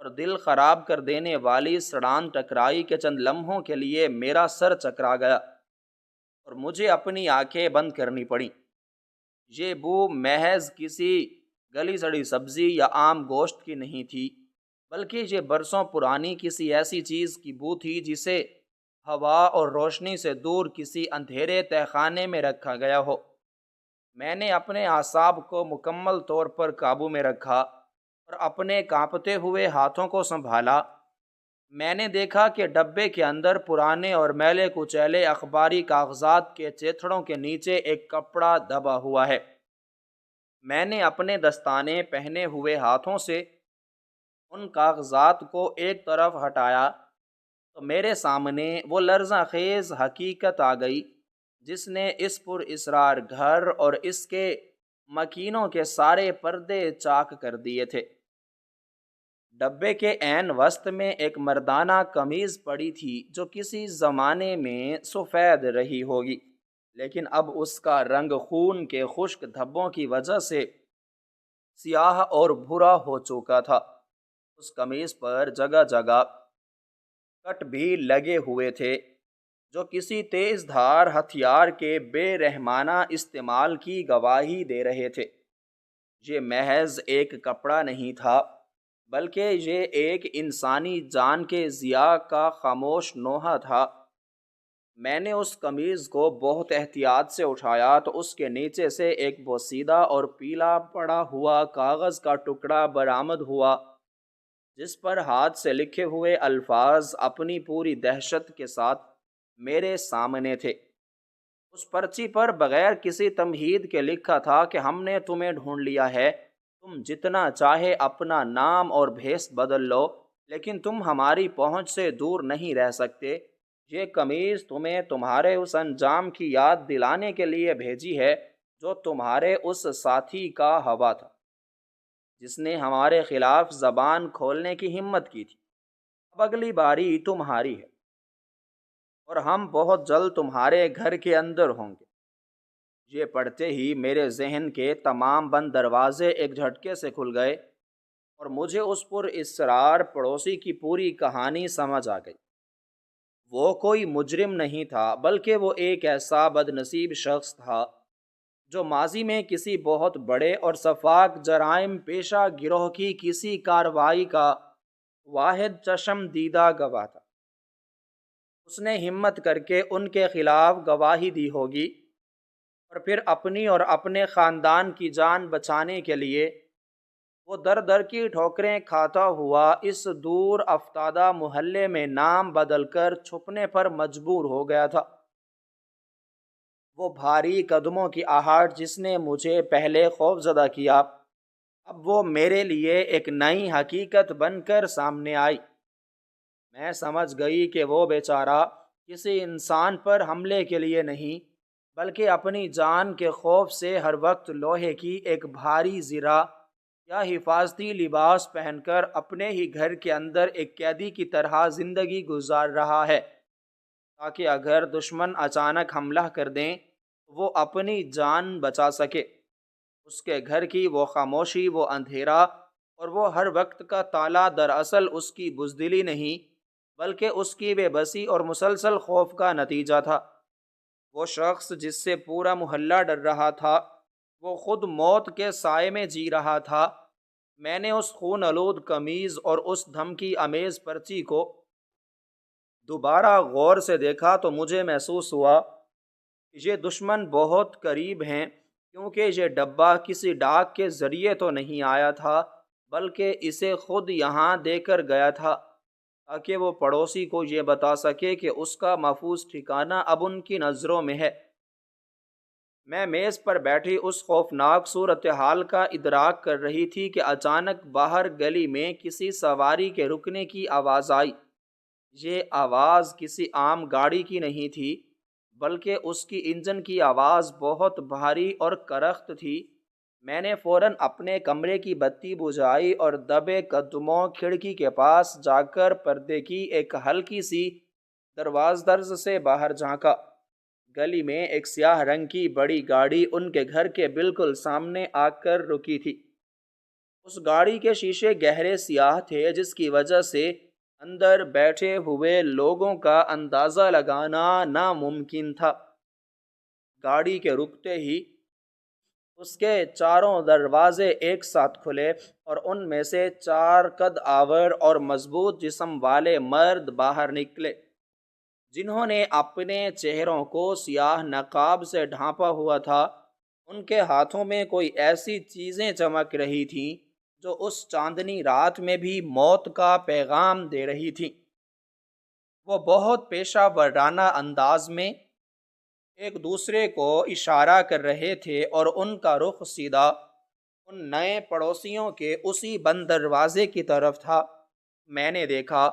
اور دل خراب کر دینے والی سڑان ٹکرائی کہ چند لمحوں کے لیے میرا سر چکرا گیا اور مجھے اپنی آنکھیں بند کرنی پڑیں۔ یہ بو محض کسی گلی سڑی سبزی یا عام گوشت کی نہیں تھی، بلکہ یہ برسوں پرانی کسی ایسی چیز کی بو تھی جسے ہوا اور روشنی سے دور کسی اندھیرے تہہ خانے میں رکھا گیا ہو۔ میں نے اپنے اعصاب کو مکمل طور پر قابو میں رکھا اور اپنے کانپتے ہوئے ہاتھوں کو سنبھالا۔ میں نے دیکھا کہ ڈبے کے اندر پرانے اور میلے کچیلے اخباری کاغذات کے چیتھڑوں کے نیچے ایک کپڑا دبا ہوا ہے۔ میں نے اپنے دستانے پہنے ہوئے ہاتھوں سے ان کاغذات کو ایک طرف ہٹایا تو میرے سامنے وہ لرزاں خیز حقیقت آ گئی جس نے اس پر اصرار گھر اور اس کے مکینوں کے سارے پردے چاک کر دیے تھے۔ ڈبے کے عین وسط میں ایک مردانہ قمیض پڑی تھی جو کسی زمانے میں سفید رہی ہوگی، لیکن اب اس کا رنگ خون کے خشک دھبوں کی وجہ سے سیاہ اور بھورا ہو چکا تھا۔ اس قمیض پر جگہ جگہ کٹ بھی لگے ہوئے تھے جو کسی تیز دھار ہتھیار کے بے رحمانہ استعمال کی گواہی دے رہے تھے۔ یہ محض ایک کپڑا نہیں تھا، بلکہ یہ ایک انسانی جان کے ضیاء کا خاموش نوحہ تھا۔ میں نے اس قمیض کو بہت احتیاط سے اٹھایا تو اس کے نیچے سے ایک بوسیدہ اور پیلا پڑا ہوا کاغذ کا ٹکڑا برآمد ہوا جس پر ہاتھ سے لکھے ہوئے الفاظ اپنی پوری دہشت کے ساتھ میرے سامنے تھے۔ اس پرچی پر بغیر کسی تمہید کے لکھا تھا کہ ہم نے تمہیں ڈھونڈ لیا ہے، تم جتنا چاہے اپنا نام اور بھیس بدل لو لیکن تم ہماری پہنچ سے دور نہیں رہ سکتے۔ یہ قمیض تمہیں تمہارے اس انجام کی یاد دلانے کے لیے بھیجی ہے جو تمہارے اس ساتھی کا ہوا تھا جس نے ہمارے خلاف زبان کھولنے کی ہمت کی تھی۔ اب اگلی باری تمہاری ہے اور ہم بہت جلد تمہارے گھر کے اندر ہوں گے۔ یہ پڑھتے ہی میرے ذہن کے تمام بند دروازے ایک جھٹکے سے کھل گئے اور مجھے اس پر اصرار پڑوسی کی پوری کہانی سمجھ آ گئی۔ وہ کوئی مجرم نہیں تھا، بلکہ وہ ایک ایسا بد نصیب شخص تھا جو ماضی میں کسی بہت بڑے اور شفاق جرائم پیشہ گروہ کی کسی کارروائی کا واحد چشم دیدہ گواہ تھا۔ اس نے ہمت کر کے ان کے خلاف گواہی دی ہوگی اور پھر اپنی اور اپنے خاندان کی جان بچانے کے لیے وہ در در کی ٹھوکریں کھاتا ہوا اس دور افتادہ محلے میں نام بدل کر چھپنے پر مجبور ہو گیا تھا۔ وہ بھاری قدموں کی آہٹ جس نے مجھے پہلے خوف زدہ کیا، اب وہ میرے لیے ایک نئی حقیقت بن کر سامنے آئی۔ میں سمجھ گئی کہ وہ بیچارہ کسی انسان پر حملے کے لیے نہیں، بلکہ اپنی جان کے خوف سے ہر وقت لوہے کی ایک بھاری زرہ یا حفاظتی لباس پہن کر اپنے ہی گھر کے اندر ایک قیدی کی طرح زندگی گزار رہا ہے، تاکہ اگر دشمن اچانک حملہ کر دیں تو وہ اپنی جان بچا سکے۔ اس کے گھر کی وہ خاموشی، وہ اندھیرا اور وہ ہر وقت کا تالا دراصل اس کی بزدلی نہیں، بلکہ اس کی بے بسی اور مسلسل خوف کا نتیجہ تھا۔ وہ شخص جس سے پورا محلہ ڈر رہا تھا، وہ خود موت کے سائے میں جی رہا تھا۔ میں نے اس خون آلود قمیض اور اس دھمکی آمیز پرچی کو دوبارہ غور سے دیکھا تو مجھے محسوس ہوا کہ یہ دشمن بہت قریب ہیں، کیونکہ یہ ڈبہ کسی ڈاک کے ذریعے تو نہیں آیا تھا، بلکہ اسے خود یہاں دے کر گیا تھا، تاکہ وہ پڑوسی کو یہ بتا سکے کہ اس کا محفوظ ٹھکانہ اب ان کی نظروں میں ہے۔ میں میز پر بیٹھی اس خوفناک صورتحال کا ادراک کر رہی تھی کہ اچانک باہر گلی میں کسی سواری کے رکنے کی آواز آئی۔ یہ آواز کسی عام گاڑی کی نہیں تھی، بلکہ اس کی انجن کی آواز بہت بھاری اور کرخت تھی۔ میں نے فوراً اپنے کمرے کی بتی بجھائی اور دبے قدموں کھڑکی کے پاس جا کر پردے کی ایک ہلکی سی درواز درز سے باہر جھانکا۔ گلی میں ایک سیاہ رنگ کی بڑی گاڑی ان کے گھر کے بالکل سامنے آ کر رکی تھی۔ اس گاڑی کے شیشے گہرے سیاہ تھے، جس کی وجہ سے اندر بیٹھے ہوئے لوگوں کا اندازہ لگانا ناممکن تھا۔ گاڑی کے رکتے ہی اس کے چاروں دروازے ایک ساتھ کھلے اور ان میں سے 4 قد آور اور مضبوط جسم والے مرد باہر نکلے، جنہوں نے اپنے چہروں کو سیاہ نقاب سے ڈھانپا ہوا تھا۔ ان کے ہاتھوں میں کوئی ایسی چیزیں چمک رہی تھیں جو اس چاندنی رات میں بھی موت کا پیغام دے رہی تھیں۔ وہ بہت پیشہ ورانہ انداز میں ایک دوسرے کو اشارہ کر رہے تھے اور ان کا رخ سیدھا ان نئے پڑوسیوں کے اسی بند دروازے کی طرف تھا۔ میں نے دیکھا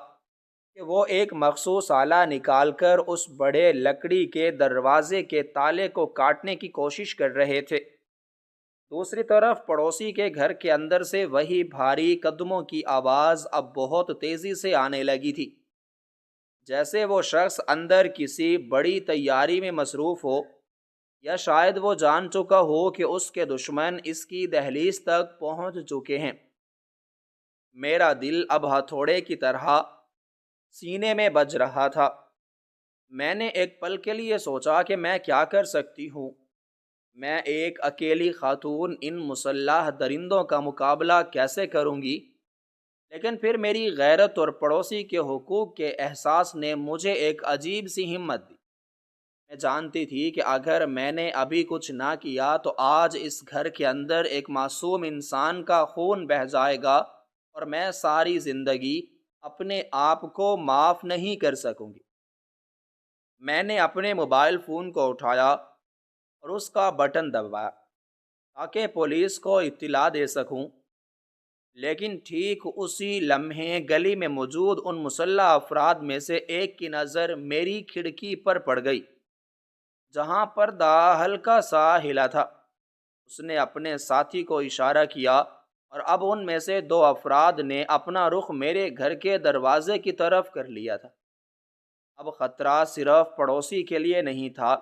کہ وہ ایک مخصوص آلہ نکال کر اس بڑے لکڑی کے دروازے کے تالے کو کاٹنے کی کوشش کر رہے تھے۔ دوسری طرف پڑوسی کے گھر کے اندر سے وہی بھاری قدموں کی آواز اب بہت تیزی سے آنے لگی تھی، جیسے وہ شخص اندر کسی بڑی تیاری میں مصروف ہو، یا شاید وہ جان چکا ہو کہ اس کے دشمن اس کی دہلیز تک پہنچ چکے ہیں۔ میرا دل اب ہتھوڑے کی طرح سینے میں بج رہا تھا۔ میں نے ایک پل کے لیے سوچا کہ میں کیا کر سکتی ہوں۔ میں ایک اکیلی خاتون ان مسلح درندوں کا مقابلہ کیسے کروں گی؟ لیکن پھر میری غیرت اور پڑوسی کے حقوق کے احساس نے مجھے ایک عجیب سی ہمت دی۔ میں جانتی تھی کہ اگر میں نے ابھی کچھ نہ کیا تو آج اس گھر کے اندر ایک معصوم انسان کا خون بہہ جائے گا اور میں ساری زندگی اپنے آپ کو معاف نہیں کر سکوں گی۔ میں نے اپنے موبائل فون کو اٹھایا اور اس کا بٹن دبایا تاکہ پولیس کو اطلاع دے سکوں، لیکن ٹھیک اسی لمحے گلی میں موجود ان مسلح افراد میں سے ایک کی نظر میری کھڑکی پر پڑ گئی، جہاں پردہ ہلکا سا ہلا تھا۔ اس نے اپنے ساتھی کو اشارہ کیا اور اب ان میں سے دو افراد نے اپنا رخ میرے گھر کے دروازے کی طرف کر لیا تھا۔ اب خطرہ صرف پڑوسی کے لیے نہیں تھا،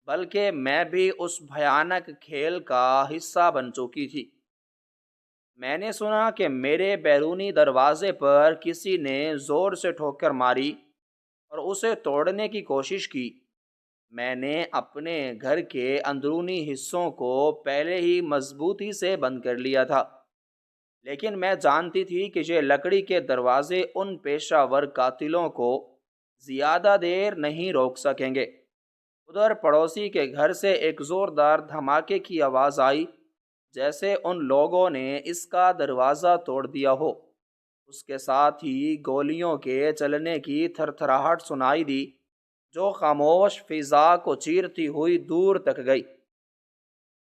بلکہ میں بھی اس بھیانک کھیل کا حصہ بن چکی تھی۔ میں نے سنا کہ میرے بیرونی دروازے پر کسی نے زور سے ٹھوکر ماری اور اسے توڑنے کی کوشش کی۔ میں نے اپنے گھر کے اندرونی حصوں کو پہلے ہی مضبوطی سے بند کر لیا تھا، لیکن میں جانتی تھی کہ یہ لکڑی کے دروازے ان پیشہ ور قاتلوں کو زیادہ دیر نہیں روک سکیں گے۔ ادھر پڑوسی کے گھر سے ایک زوردار دھماکے کی آواز آئی، جیسے ان لوگوں نے اس کا دروازہ توڑ دیا ہو۔ اس کے ساتھ ہی گولیوں کے چلنے کی تھرتھراہٹ سنائی دی، جو خاموش فضا کو چیرتی ہوئی دور تک گئی۔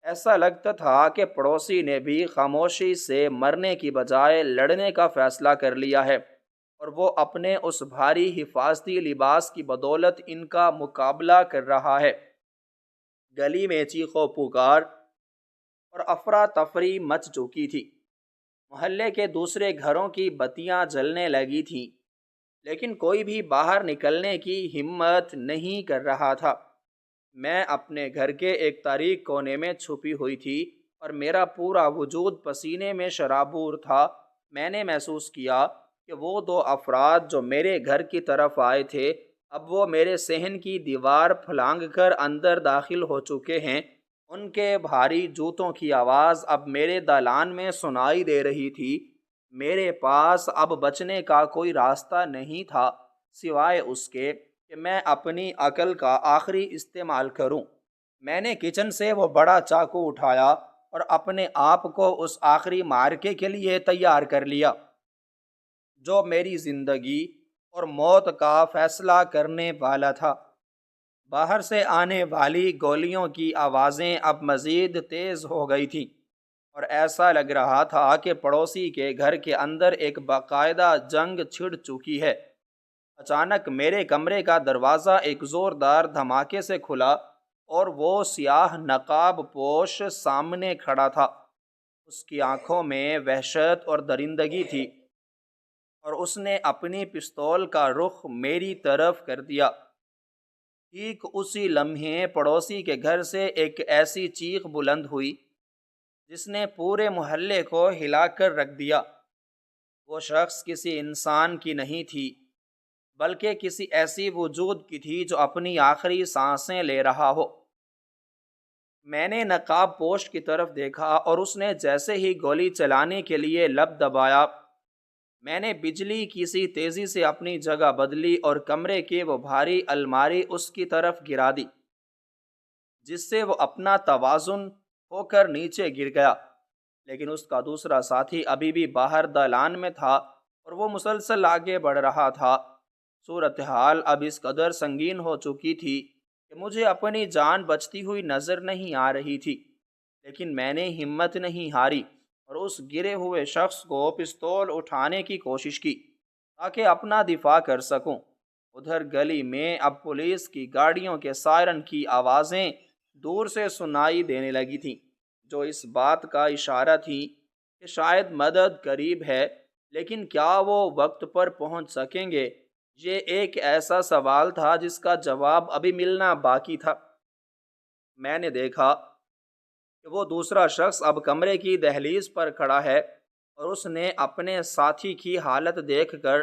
ایسا لگتا تھا کہ پڑوسی نے بھی خاموشی سے مرنے کی بجائے لڑنے کا فیصلہ کر لیا ہے، اور وہ اپنے اس بھاری حفاظتی لباس کی بدولت ان کا مقابلہ کر رہا ہے۔ گلی میں چیخ و پکار اور افراتفری مچ چکی تھی۔ محلے کے دوسرے گھروں کی بتیاں جلنے لگی تھیں، لیکن کوئی بھی باہر نکلنے کی ہمت نہیں کر رہا تھا۔ میں اپنے گھر کے ایک تاریک کونے میں چھپی ہوئی تھی اور میرا پورا وجود پسینے میں شرابور تھا۔ میں نے محسوس کیا کہ وہ دو افراد جو میرے گھر کی طرف آئے تھے، اب وہ میرے صحن کی دیوار پھلانگ کر اندر داخل ہو چکے ہیں۔ ان کے بھاری جوتوں کی آواز اب میرے دالان میں سنائی دے رہی تھی۔ میرے پاس اب بچنے کا کوئی راستہ نہیں تھا، سوائے اس کے کہ میں اپنی عقل کا آخری استعمال کروں۔ میں نے کچن سے وہ بڑا چاقو اٹھایا اور اپنے آپ کو اس آخری معرکے کے لیے تیار کر لیا، جو میری زندگی اور موت کا فیصلہ کرنے والا تھا۔ باہر سے آنے والی گولیوں کی آوازیں اب مزید تیز ہو گئی تھیں، اور ایسا لگ رہا تھا کہ پڑوسی کے گھر کے اندر ایک باقاعدہ جنگ چھڑ چکی ہے۔ اچانک میرے کمرے کا دروازہ ایک زوردار دھماکے سے کھلا اور وہ سیاہ نقاب پوش سامنے کھڑا تھا۔ اس کی آنکھوں میں وحشت اور درندگی تھی، اور اس نے اپنی پستول کا رخ میری طرف کر دیا۔ ٹھیک اسی لمحے پڑوسی کے گھر سے ایک ایسی چیخ بلند ہوئی جس نے پورے محلے کو ہلا کر رکھ دیا۔ وہ شخص کسی انسان کی نہیں تھی، بلکہ کسی ایسی وجود کی تھی جو اپنی آخری سانسیں لے رہا ہو۔ میں نے نقاب پوش کی طرف دیکھا اور اس نے جیسے ہی گولی چلانے کے لیے لب دبایا، میں نے بجلی کی سی تیزی سے اپنی جگہ بدلی اور کمرے کی وہ بھاری الماری اس کی طرف گرا دی، جس سے وہ اپنا توازن ہو کر نیچے گر گیا۔ لیکن اس کا دوسرا ساتھی ابھی بھی باہر دالان میں تھا اور وہ مسلسل آگے بڑھ رہا تھا۔ صورتحال اب اس قدر سنگین ہو چکی تھی کہ مجھے اپنی جان بچتی ہوئی نظر نہیں آ رہی تھی، لیکن میں نے ہمت نہیں ہاری اور اس گرے ہوئے شخص کو پستول اٹھانے کی کوشش کی تاکہ اپنا دفاع کر سکوں۔ ادھر گلی میں اب پولیس کی گاڑیوں کے سائرن کی آوازیں دور سے سنائی دینے لگی تھیں، جو اس بات کا اشارہ تھی کہ شاید مدد قریب ہے، لیکن کیا وہ وقت پر پہنچ سکیں گے؟ یہ ایک ایسا سوال تھا جس کا جواب ابھی ملنا باقی تھا۔ میں نے دیکھا کہ وہ دوسرا شخص اب کمرے کی دہلیز پر کھڑا ہے، اور اس نے اپنے ساتھی کی حالت دیکھ کر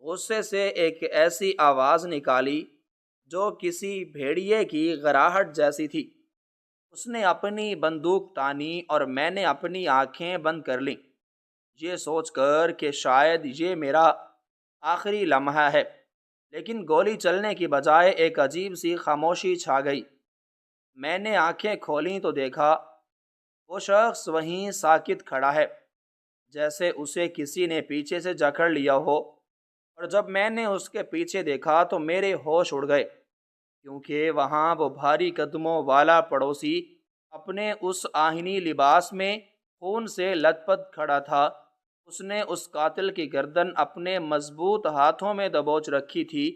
غصے سے ایک ایسی آواز نکالی جو کسی بھیڑیے کی گراہٹ جیسی تھی۔ اس نے اپنی بندوق تانی اور میں نے اپنی آنکھیں بند کر لیں، یہ سوچ کر کہ شاید یہ میرا آخری لمحہ ہے، لیکن گولی چلنے کی بجائے ایک عجیب سی خاموشی چھا گئی۔ میں نے آنکھیں کھولیں تو دیکھا وہ شخص وہیں ساکت کھڑا ہے، جیسے اسے کسی نے پیچھے سے جکڑ لیا ہو، اور جب میں نے اس کے پیچھے دیکھا تو میرے ہوش اڑ گئے، کیونکہ وہاں وہ بھاری قدموں والا پڑوسی اپنے اس آہنی لباس میں خون سے لت پت کھڑا تھا۔ اس نے اس قاتل کی گردن اپنے مضبوط ہاتھوں میں دبوچ رکھی تھی۔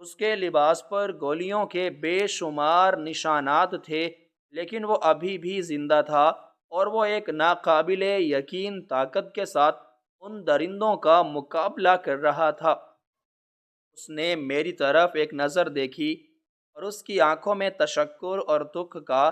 اس کے لباس پر گولیوں کے بے شمار نشانات تھے، لیکن وہ ابھی بھی زندہ تھا اور وہ ایک ناقابل یقین طاقت کے ساتھ ان درندوں کا مقابلہ کر رہا تھا۔ اس نے میری طرف ایک نظر دیکھی اور اس کی آنکھوں میں تشکر اور دکھ کا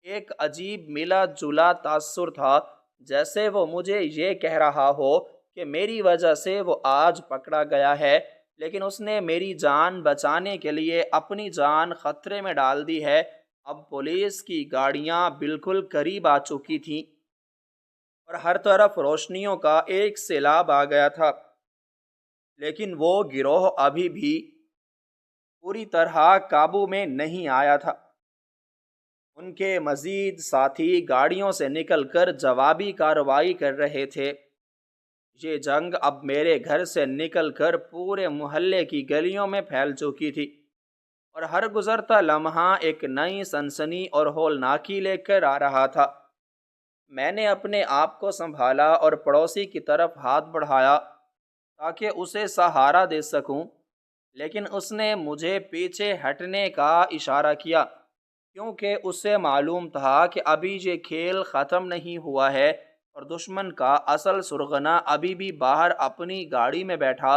ایک عجیب ملا جلا تاثر تھا، جیسے وہ مجھے یہ کہہ رہا ہو کہ میری وجہ سے وہ آج پکڑا گیا ہے، لیکن اس نے میری جان بچانے کے لیے اپنی جان خطرے میں ڈال دی ہے۔ اب پولیس کی گاڑیاں بالکل قریب آ چکی تھیں اور ہر طرف روشنیوں کا ایک سیلاب آ گیا تھا، لیکن وہ گروہ ابھی بھی پوری طرح قابو میں نہیں آیا تھا۔ ان کے مزید ساتھی گاڑیوں سے نکل کر جوابی کارروائی کر رہے تھے۔ یہ جنگ اب میرے گھر سے نکل کر پورے محلے کی گلیوں میں پھیل چکی تھی، اور ہر گزرتا لمحہ ایک نئی سنسنی اور ہولناکی لے کر آ رہا تھا۔ میں نے اپنے آپ کو سنبھالا اور پڑوسی کی طرف ہاتھ بڑھایا تاکہ اسے سہارا دے سکوں، لیکن اس نے مجھے پیچھے ہٹنے کا اشارہ کیا، کیونکہ اسے معلوم تھا کہ ابھی یہ کھیل ختم نہیں ہوا ہے اور دشمن کا اصل سرغنہ ابھی بھی باہر اپنی گاڑی میں بیٹھا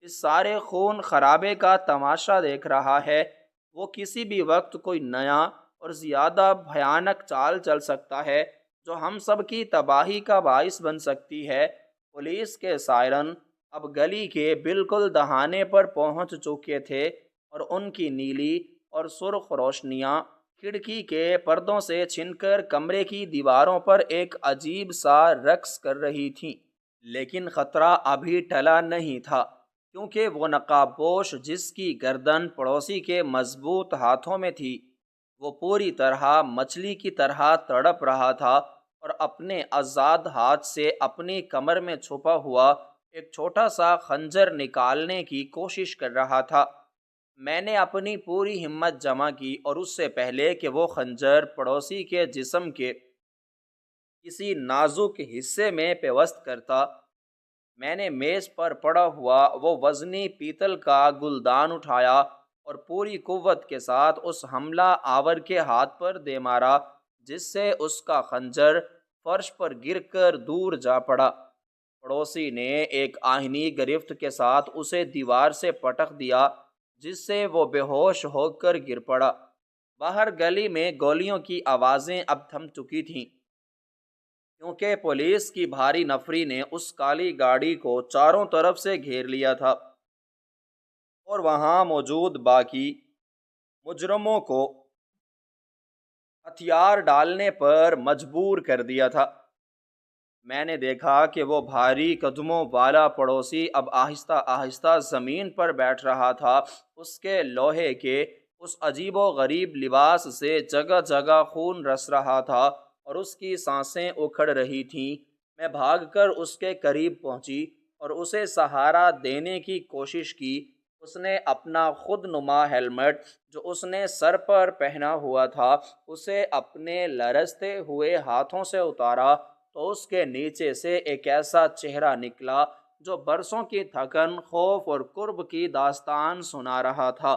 اس سارے خون خرابے کا تماشا دیکھ رہا ہے۔ وہ کسی بھی وقت کوئی نیا اور زیادہ بھیانک چال چل سکتا ہے جو ہم سب کی تباہی کا باعث بن سکتی ہے۔ پولیس کے سائرن اب گلی کے بالکل دہانے پر پہنچ چکے تھے اور ان کی نیلی اور سرخ روشنیاں کھڑکی کے پردوں سے چھن کر کمرے کی دیواروں پر ایک عجیب سا رقص کر رہی تھیں۔ لیکن خطرہ ابھی ٹلا نہیں تھا، کیونکہ وہ نقاب پوش جس کی گردن پڑوسی کے مضبوط ہاتھوں میں تھی، وہ پوری طرح مچھلی کی طرح تڑپ رہا تھا اور اپنے آزاد ہاتھ سے اپنی کمر میں چھپا ہوا ایک چھوٹا سا خنجر نکالنے کی کوشش کر رہا تھا۔ میں نے اپنی پوری ہمت جمع کی اور اس سے پہلے کہ وہ خنجر پڑوسی کے جسم کے کسی نازک حصے میں پیوست کرتا، میں نے میز پر پڑا ہوا وہ وزنی پیتل کا گلدان اٹھایا اور پوری قوت کے ساتھ اس حملہ آور کے ہاتھ پر دے مارا، جس سے اس کا خنجر فرش پر گر کر دور جا پڑا۔ پڑوسی نے ایک آہنی گرفت کے ساتھ اسے دیوار سے پٹخ دیا، جس سے وہ بے ہوش ہو کر گر پڑا۔ باہر گلی میں گولیوں کی آوازیں اب تھم چکی تھیں، کیونکہ پولیس کی بھاری نفری نے اس کالی گاڑی کو چاروں طرف سے گھیر لیا تھا اور وہاں موجود باقی مجرموں کو ہتھیار ڈالنے پر مجبور کر دیا تھا۔ میں نے دیکھا کہ وہ بھاری قدموں والا پڑوسی اب آہستہ آہستہ زمین پر بیٹھ رہا تھا۔ اس کے لوہے کے اس عجیب و غریب لباس سے جگہ جگہ خون رس رہا تھا اور اس کی سانسیں اکھڑ رہی تھیں۔ میں بھاگ کر اس کے قریب پہنچی اور اسے سہارا دینے کی کوشش کی۔ اس نے اپنا خود نما ہیلمٹ جو اس نے سر پر پہنا ہوا تھا اسے اپنے لرزتے ہوئے ہاتھوں سے اتارا تو اس کے نیچے سے ایک ایسا چہرہ نکلا جو برسوں کی تھکن، خوف اور قرب کی داستان سنا رہا تھا۔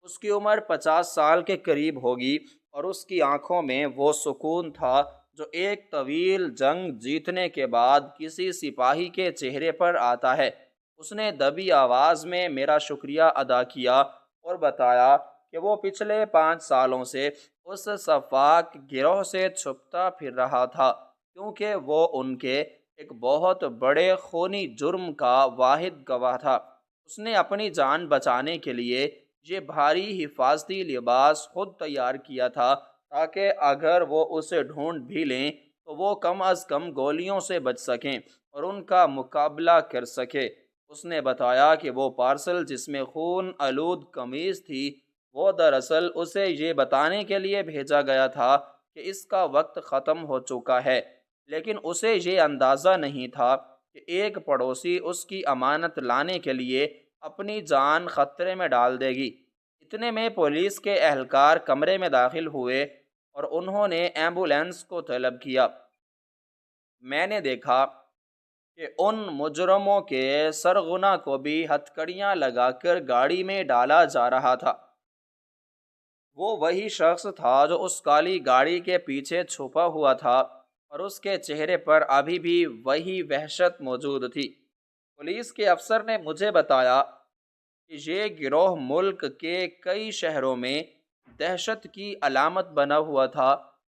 اس کی عمر 50 سال کے قریب ہوگی اور اس کی آنکھوں میں وہ سکون تھا جو ایک طویل جنگ جیتنے کے بعد کسی سپاہی کے چہرے پر آتا ہے۔ اس نے دبی آواز میں میرا شکریہ ادا کیا اور بتایا کہ وہ پچھلے 5 سالوں سے اس سفاک گروہ سے چھپتا پھر رہا تھا، کیونکہ وہ ان کے ایک بہت بڑے خونی جرم کا واحد گواہ تھا۔ اس نے اپنی جان بچانے کے لیے یہ بھاری حفاظتی لباس خود تیار کیا تھا تاکہ اگر وہ اسے ڈھونڈ بھی لیں تو وہ کم از کم گولیوں سے بچ سکیں اور ان کا مقابلہ کر سکے۔ اس نے بتایا کہ وہ پارسل جس میں خون آلود قمیض تھی وہ دراصل اسے یہ بتانے کے لیے بھیجا گیا تھا کہ اس کا وقت ختم ہو چکا ہے، لیکن اسے یہ اندازہ نہیں تھا کہ ایک پڑوسی اس کی امانت لانے کے لیے اپنی جان خطرے میں ڈال دے گی۔ اتنے میں پولیس کے اہلکار کمرے میں داخل ہوئے اور انہوں نے ایمبولینس کو طلب کیا۔ میں نے دیکھا کہ ان مجرموں کے سرغنہ کو بھی ہتھکڑیاں لگا کر گاڑی میں ڈالا جا رہا تھا۔ وہ وہی شخص تھا جو اس کالی گاڑی کے پیچھے چھپا ہوا تھا۔ اور اس کے چہرے پر ابھی بھی وہی وحشت موجود تھی۔ پولیس کے افسر نے مجھے بتایا کہ یہ گروہ ملک کے کئی شہروں میں دہشت کی علامت بنا ہوا تھا،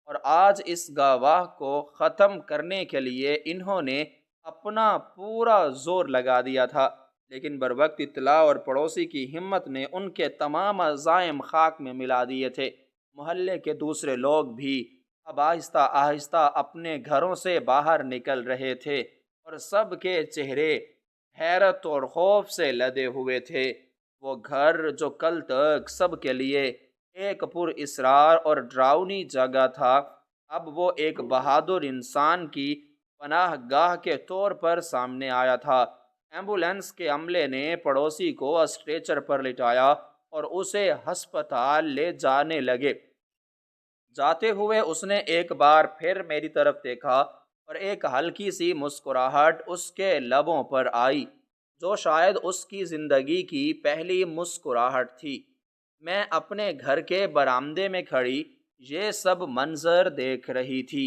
اور آج اس گواہ کو ختم کرنے کے لیے انہوں نے اپنا پورا زور لگا دیا تھا۔ لیکن بروقت اطلاع اور پڑوسی کی ہمت نے ان کے تمام عزائم خاک میں ملا دیے تھے۔ محلے کے دوسرے لوگ بھی اب آہستہ آہستہ اپنے گھروں سے باہر نکل رہے تھے، اور سب کے چہرے حیرت اور خوف سے لدے ہوئے تھے۔ وہ گھر جو کل تک سب کے لیے ایک پر اسرار اور ڈراؤنی جگہ تھا، اب وہ ایک بہادر انسان کی پناہ گاہ کے طور پر سامنے آیا تھا۔ ایمبولینس کے عملے نے پڑوسی کو اسٹریچر پر لٹایا اور اسے ہسپتال لے جانے لگے۔ جاتے ہوئے اس نے ایک بار پھر میری طرف دیکھا، اور ایک ہلکی سی مسکراہٹ اس کے لبوں پر آئی، جو شاید اس کی زندگی کی پہلی مسکراہٹ تھی۔ میں اپنے گھر کے برآمدے میں کھڑی یہ سب منظر دیکھ رہی تھی،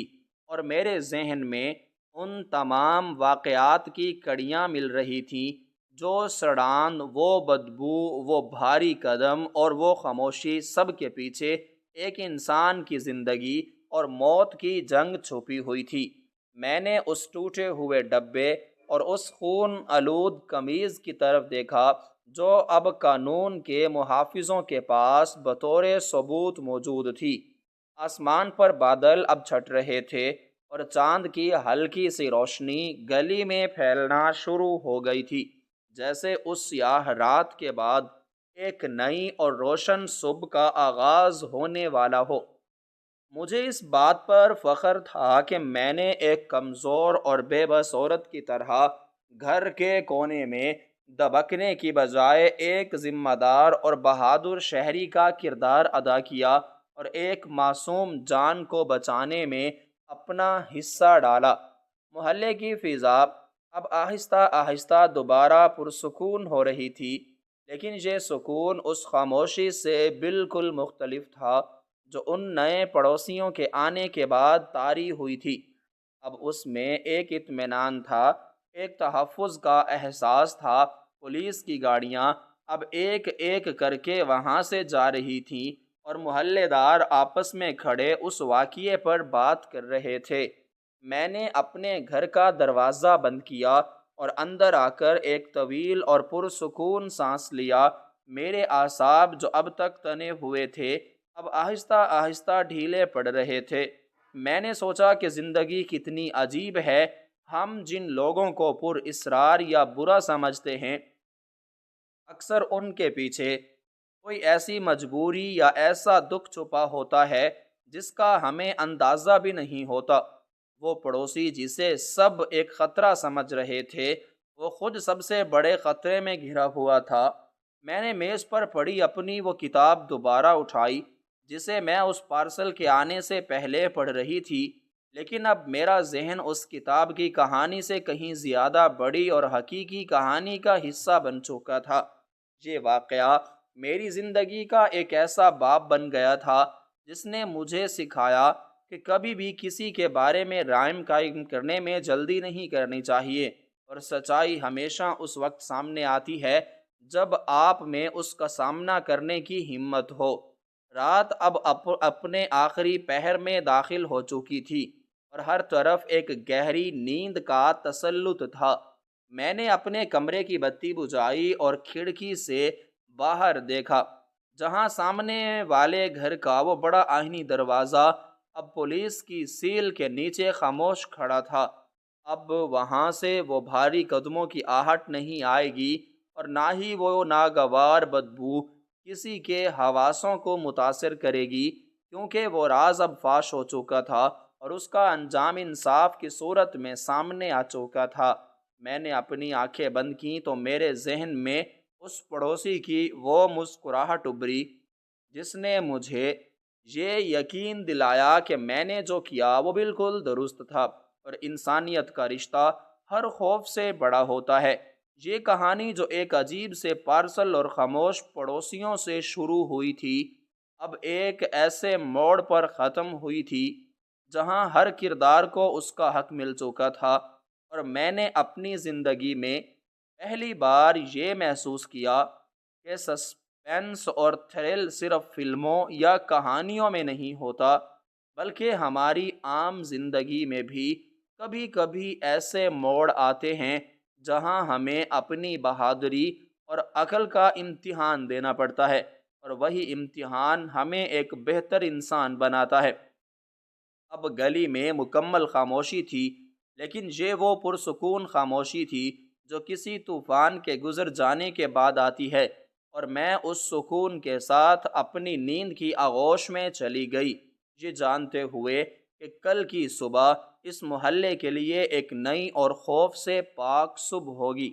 اور میرے ذہن میں ان تمام واقعات کی کڑیاں مل رہی تھیں، جو سڑان، وہ بدبو، وہ بھاری قدم اور وہ خاموشی، سب کے پیچھے ایک انسان کی زندگی اور موت کی جنگ چھپی ہوئی تھی۔ میں نے اس ٹوٹے ہوئے ڈبے اور اس خون آلود قمیض کی طرف دیکھا، جو اب قانون کے محافظوں کے پاس بطور ثبوت موجود تھی۔ آسمان پر بادل اب چھٹ رہے تھے، اور چاند کی ہلکی سی روشنی گلی میں پھیلنا شروع ہو گئی تھی، جیسے اس سیاہ رات کے بعد ایک نئی اور روشن صبح کا آغاز ہونے والا ہو۔ مجھے اس بات پر فخر تھا کہ میں نے ایک کمزور اور بے بس عورت کی طرح گھر کے کونے میں دبکنے کی بجائے ایک ذمہ دار اور بہادر شہری کا کردار ادا کیا، اور ایک معصوم جان کو بچانے میں اپنا حصہ ڈالا۔ محلے کی فضا اب آہستہ آہستہ دوبارہ پرسکون ہو رہی تھی، لیکن یہ سکون اس خاموشی سے بالکل مختلف تھا جو ان نئے پڑوسیوں کے آنے کے بعد طاری ہوئی تھی۔ اب اس میں ایک اطمینان تھا، ایک تحفظ کا احساس تھا۔ پولیس کی گاڑیاں اب ایک ایک کر کے وہاں سے جا رہی تھیں، اور محلے دار آپس میں کھڑے اس واقعے پر بات کر رہے تھے۔ میں نے اپنے گھر کا دروازہ بند کیا اور اندر آ کر ایک طویل اور پرسکون سانس لیا۔ میرے اعصاب جو اب تک تنے ہوئے تھے، اب آہستہ آہستہ ڈھیلے پڑ رہے تھے۔ میں نے سوچا کہ زندگی کتنی عجیب ہے۔ ہم جن لوگوں کو پر اسرار یا برا سمجھتے ہیں، اکثر ان کے پیچھے کوئی ایسی مجبوری یا ایسا دکھ چھپا ہوتا ہے جس کا ہمیں اندازہ بھی نہیں ہوتا۔ وہ پڑوسی جسے سب ایک خطرہ سمجھ رہے تھے، وہ خود سب سے بڑے خطرے میں گھرا ہوا تھا۔ میں نے میز پر پڑی اپنی وہ کتاب دوبارہ اٹھائی جسے میں اس پارسل کے آنے سے پہلے پڑھ رہی تھی، لیکن اب میرا ذہن اس کتاب کی کہانی سے کہیں زیادہ بڑی اور حقیقی کہانی کا حصہ بن چکا تھا۔ یہ واقعہ میری زندگی کا ایک ایسا باب بن گیا تھا جس نے مجھے سکھایا کہ کبھی بھی کسی کے بارے میں رائے قائم کرنے میں جلدی نہیں کرنی چاہیے، اور سچائی ہمیشہ اس وقت سامنے آتی ہے جب آپ میں اس کا سامنا کرنے کی ہمت ہو۔ رات اب اپنے آخری پہر میں داخل ہو چکی تھی، اور ہر طرف ایک گہری نیند کا تسلط تھا۔ میں نے اپنے کمرے کی بتی بجھائی اور کھڑکی سے باہر دیکھا، جہاں سامنے والے گھر کا وہ بڑا آہنی دروازہ اب پولیس کی سیل کے نیچے خاموش کھڑا تھا۔ اب وہاں سے وہ بھاری قدموں کی آہٹ نہیں آئے گی، اور نہ ہی وہ ناگوار بدبو کسی کے حواسوں کو متاثر کرے گی، کیونکہ وہ راز اب فاش ہو چکا تھا، اور اس کا انجام انصاف کی صورت میں سامنے آ چکا تھا۔ میں نے اپنی آنکھیں بند کیں تو میرے ذہن میں اس پڑوسی کی وہ مسکراہٹ ابھری جس نے مجھے یہ یقین دلایا کہ میں نے جو کیا وہ بالکل درست تھا، اور انسانیت کا رشتہ ہر خوف سے بڑا ہوتا ہے۔ یہ کہانی جو ایک عجیب سے پارسل اور خاموش پڑوسیوں سے شروع ہوئی تھی، اب ایک ایسے موڑ پر ختم ہوئی تھی جہاں ہر کردار کو اس کا حق مل چکا تھا، اور میں نے اپنی زندگی میں پہلی بار یہ محسوس کیا کہ سسپینس اور تھرل صرف فلموں یا کہانیوں میں نہیں ہوتا، بلکہ ہماری عام زندگی میں بھی کبھی کبھی ایسے موڑ آتے ہیں جہاں ہمیں اپنی بہادری اور عقل کا امتحان دینا پڑتا ہے، اور وہی امتحان ہمیں ایک بہتر انسان بناتا ہے۔ اب گلی میں مکمل خاموشی تھی، لیکن یہ وہ پرسکون خاموشی تھی جو کسی طوفان کے گزر جانے کے بعد آتی ہے، اور میں اس سکون کے ساتھ اپنی نیند کی آغوش میں چلی گئی، یہ جانتے ہوئے کہ کل کی صبح اس محلے کے لیے ایک نئی اور خوف سے پاک صبح ہوگی۔